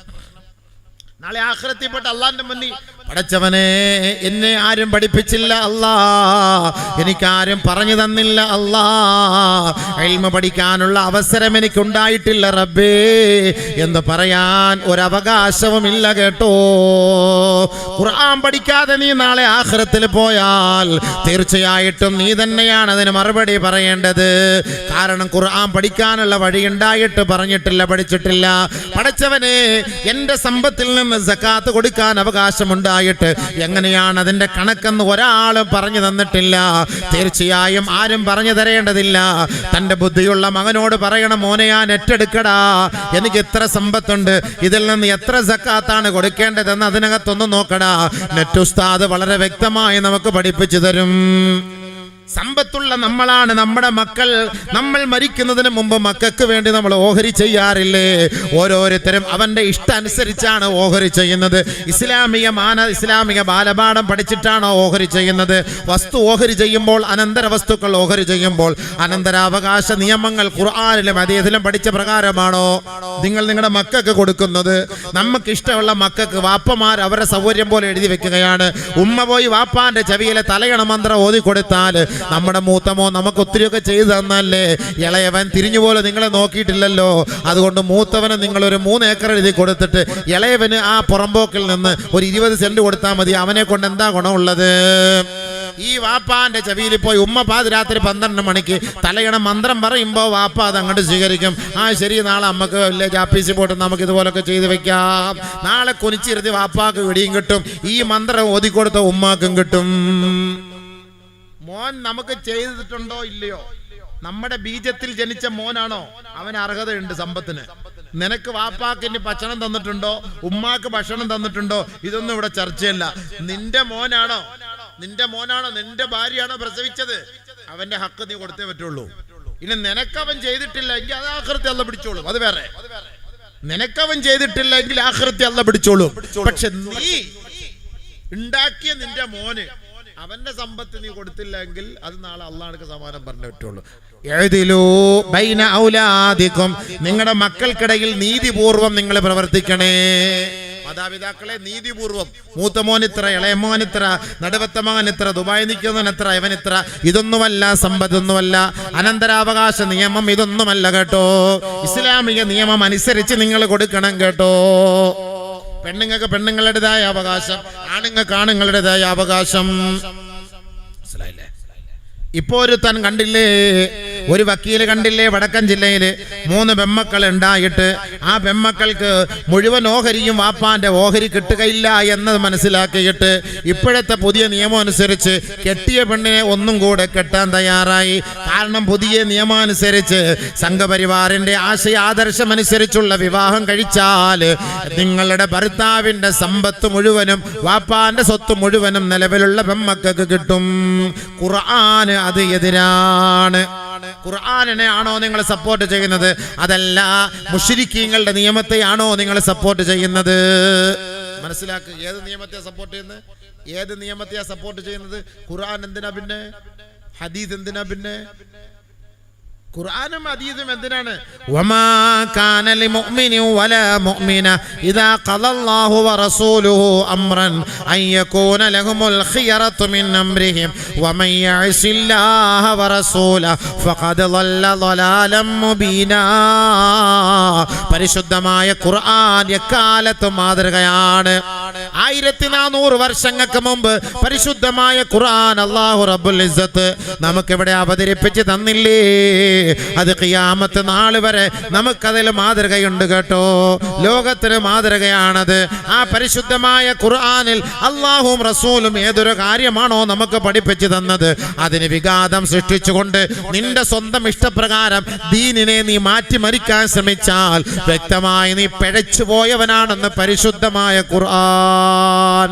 നാളെ ആഖിറത്തിൽപ്പെട്ട അള്ളാന്റെ മുന്നിൽ പടച്ചവനെ എന്നെ ആരും പഠിപ്പിച്ചില്ല അല്ലാ, എനിക്കാരും പറഞ്ഞു തന്നില്ല അല്ലാ, ഇൽമ പഠിക്കാനുള്ള അവസരം എനിക്കുണ്ടായിട്ടില്ല റബ്ബേ എന്ന് പറയാൻ ഒരവകാശവുമില്ല കേട്ടോ. ഖുർആൻ പഠിക്കാതെ നീ നാളെ ആഖിറത്തിൽ പോയാൽ തീർച്ചയായിട്ടും നീ തന്നെയാണ് അതിന് മറുപടി പറയേണ്ടത്. കാരണം ഖുർആൻ പഠിക്കാനുള്ള വഴി ഉണ്ടായിട്ട് പറഞ്ഞിട്ടില്ല, പഠിച്ചിട്ടില്ല. പടച്ചവനെ എന്റെ സമ്പത്തിൽ നിന്ന് സക്കാത്ത് കൊടുക്കാൻ അവകാശമുണ്ടായിട്ട് എങ്ങനെയാണ് അതിന്റെ കണക്കെന്ന് ഒരാളും പറഞ്ഞു തന്നിട്ടില്ല. തീർച്ചയായും ആരും പറഞ്ഞു തരേണ്ടതില്ല. തന്റെ ബുദ്ധിയുള്ള മകനോട് പറയണം, മോനെ ഞാൻ ഏറ്റെടുക്കടാ, എനിക്ക് എത്ര സമ്പത്തുണ്ട്, ഇതിൽ നിന്ന് എത്ര സക്കാത്താണ് കൊടുക്കേണ്ടതെന്ന് അതിനകത്തൊന്ന് നോക്കടാ. നെറ്റ് ഉസ്താദ് വളരെ വ്യക്തമായി നമുക്ക് പഠിപ്പിച്ചു തരും. സമ്പത്തുള്ള നമ്മളാണ് നമ്മുടെ മക്കൾ. നമ്മൾ മരിക്കുന്നതിന് മുമ്പ് മക്കൾക്ക് വേണ്ടി നമ്മൾ ഓഹരി ചെയ്യാറില്ലേ? ഓരോരുത്തരും അവന്റെ ഇഷ്ടമനുസരിച്ചാണ് ഓഹരി ചെയ്യുന്നത്. ഇസ്ലാമിക ബാലപാഠം പഠിച്ചിട്ടാണോ ഓഹരി ചെയ്യുന്നത്? വസ്തു ഓഹരി ചെയ്യുമ്പോൾ, അനന്തര വസ്തുക്കൾ ഓഹരി ചെയ്യുമ്പോൾ അനന്തരാവകാശ നിയമങ്ങൾ ഖുർആനിലും ഹദീസിലും പഠിച്ച പ്രകാരമാണോ നിങ്ങൾ നിങ്ങളുടെ മക്കൾക്ക് കൊടുക്കുന്നത്? നമുക്ക് ഇഷ്ടമുള്ള മക്കൾക്ക് വാപ്പമാർ അവരുടെ സൗകര്യം പോലെ എഴുതി വെക്കുകയാണ്. ഉമ്മ പോയി വാപ്പാന്റെ ചെവിയിലെ തലയണ മന്ത്രം ഓതി കൊടുത്താൽ നമ്മുടെ മൂത്തമോ നമുക്ക് ഒത്തിരിയൊക്കെ ചെയ്തു തന്നല്ലേ. ഇളയവൻ തിരിഞ്ഞുപോലെ നിങ്ങളെ നോക്കിയിട്ടില്ലല്ലോ. അതുകൊണ്ട് മൂത്തവന് നിങ്ങൾ ഒരു 3 ഏക്കർ എഴുതി കൊടുത്തിട്ട് ഇളയവന് ആ പുറമ്പോക്കിൽ നിന്ന് ഒരു 20 സെന്റ് കൊടുത്താൽ മതി. അവനെ കൊണ്ട് എന്താ ഗുണമുള്ളത്? ഈ വാപ്പാന്റെ ചെവിയിൽ പോയി ഉമ്മ പാതിരാത്രി 12 മണിക്ക് തലയണ മന്ത്രം പറയുമ്പോൾ വാപ്പ അത് അങ്ങോട്ട് സ്വീകരിക്കും. ആ ശരി, നാളെ അമ്മക്ക് വില്ലേജ് ആഫീസിൽ പോയിട്ട് നമുക്ക് ഇതുപോലൊക്കെ ചെയ്ത് വെക്കാം. നാളെ കുനിച്ചിരുത്തി വാപ്പാക്ക് വെടിയും കിട്ടും. ഈ മന്ത്രം ഓതിക്കൊടുത്ത ഉമ്മാക്കും കിട്ടും. മോൻ നമുക്ക് ചെയ്തിട്ടുണ്ടോ ഇല്ലയോ? നമ്മുടെ ബീജത്തിൽ ജനിച്ച മോനാണോ? അവന് അർഹതയുണ്ട് സമ്പത്തിന്. നിനക്ക് വാപ്പാക്ക് ഇനി ഭക്ഷണം തന്നിട്ടുണ്ടോ, ഉമ്മാക്ക് ഭക്ഷണം തന്നിട്ടുണ്ടോ? ഇതൊന്നും ഇവിടെ ചർച്ചയല്ല. നിന്റെ മോനാണോ നിന്റെ ഭാര്യയാണോ പ്രസവിച്ചത്? അവന്റെ ഹക്ക് നീ കൊടുത്തേ പറ്റുള്ളൂ. ഇനി നിനക്കവൻ ചെയ്തിട്ടില്ല എങ്കിൽ അത് ആഖിറത്തിൽ അല്ലാഹ് പിടിച്ചോളും. അത് വേറെ. നിനക്കവൻ ചെയ്തിട്ടില്ല എങ്കിൽ ആഖിറത്തിൽ അല്ലാഹ് പിടിച്ചോളും. പക്ഷെ നീ ഉണ്ടാക്കിയ നിന്റെ മോന് അവന്റെ സമ്പത്ത് നീ കൊടുത്തില്ലെങ്കിൽ അത് നാളെ അള്ളാഹുവിന് സമാനം പറഞ്ഞേ പറ്റുള്ളൂ. നിങ്ങളുടെ മക്കൾക്കിടയിൽ നീതിപൂർവം നിങ്ങൾ പ്രവർത്തിക്കണേ. മാതാപിതാക്കളെ നീതിപൂർവം. മൂത്ത മോനിത്ര, ഇളയ മോനിത്ര, നടുവത്ത മകനിത്ര, ദുബായ് നിൽക്കുന്നവനെത്ര, ഇവനിത്ര. ഇതൊന്നുമല്ല സമ്പത്തൊന്നുമല്ല. അനന്തരാവകാശ നിയമം ഇതൊന്നുമല്ല കേട്ടോ. ഇസ്ലാമിക നിയമം അനുസരിച്ച് നിങ്ങൾ കൊടുക്കണം കേട്ടോ. പെണ്ണുങ്ങൾക്ക് പെണ്ണുങ്ങളുടേതായ അവകാശം, ആണുങ്ങൾക്ക് ആണുങ്ങളുടേതായ അവകാശം. ഇപ്പോ ഒരു താൻ കണ്ടില്ലേ, ഒരു വക്കീല് കണ്ടില്ലേ, വടക്കൻ ജില്ലയിൽ 3 പെമ്മക്കൾ ഉണ്ടായിട്ട് ആ പെമ്മക്കൾക്ക് മുഴുവൻ ഓഹരിയും വാപ്പാന്റെ ഓഹരി കിട്ടുകയില്ല എന്നത് മനസ്സിലാക്കിയിട്ട് ഇപ്പോഴത്തെ പുതിയ നിയമം അനുസരിച്ച് കെട്ടിയ പെണ്ണിനെ ഒന്നും കൂടെ കെട്ടാൻ തയ്യാറായി. കാരണം പുതിയ നിയമമനുസരിച്ച് സംഘപരിവാറിന്റെ ആശയാദർശമനുസരിച്ചുള്ള വിവാഹം കഴിച്ചാൽ നിങ്ങളുടെ ഭർത്താവിന്റെ സമ്പത്ത് മുഴുവനും വാപ്പാന്റെ സ്വത്ത് മുഴുവനും നിലവിലുള്ള പെമ്മക്കൾക്ക് കിട്ടും. ഖുർആന് അത് എതിരാണ്. ഖുർആനിനെ ആണോ നിങ്ങൾ സപ്പോർട്ട് ചെയ്യുന്നത്? അതല്ല മുശ്രിക്കീങ്ങളുടെ നിയമത്തെയാണോ നിങ്ങൾ സപ്പോർട്ട് ചെയ്യുന്നത്? മനസ്സിലാക്കുക. ഏത് നിയമത്തെ സപ്പോർട്ട് ചെയ്യുന്നത്? ഏത് നിയമത്തെയാ സപ്പോർട്ട് ചെയ്യുന്നത്? ഖുർആൻ എന്തിനാ പിന്നെ? ഹദീസ് എന്തിനാ പിന്നെ? ഖുർആനും ഹദീസും എന്തിനാണ്? വമാ കാന ലിമുഅ്മിനി വലാ മുഅ്മിന ഇദാ ഖലല്ലാഹു വറസൂലുഹു അംറൻ അൻ യകൂന ലഹുമുൽ ഖിയറതു മിൻ അംരിഹിം വമൻ യഅസില്ലാഹ വറസൂലഹു ഫഖദ് ളല്ല ളലാലൻ മുബീനാ. പരിശുദ്ധമായ ഖുർആൻ എക്കാലത്തും മാതൃകയാണ്. 1400 വർഷങ്ങൾക്ക് മുമ്പ് പരിശുദ്ധമായ ഖുർആൻ അല്ലാഹു റബ്ബുൽ ഇസ്സത്ത് നമുക്കിവിടെ അവതരിപ്പിച്ച് തന്നില്ലേ? അത് ഖിയാമത്ത് നാൾ വരെ നമുക്കതിൽ മാതൃകയുണ്ട് കേട്ടോ. ലോകത്തിന് മാതൃകയാണത്. ആ പരിശുദ്ധമായ ഖുർആനിൽ അല്ലാഹുവും റസൂലും ഏതൊരു കാര്യമാണോ നമുക്ക് പഠിപ്പിച്ചു തന്നത് അതിന് വിഘാതം സൃഷ്ടിച്ചുകൊണ്ട് നിന്റെ സ്വന്തം ഇഷ്ടപ്രകാരം ദീനിനെ നീ മാറ്റിമറിക്കാൻ ശ്രമിച്ചാൽ വ്യക്തമായി നീ പിഴച്ചു പോയവനാണെന്ന് പരിശുദ്ധമായ ഖുർആൻ.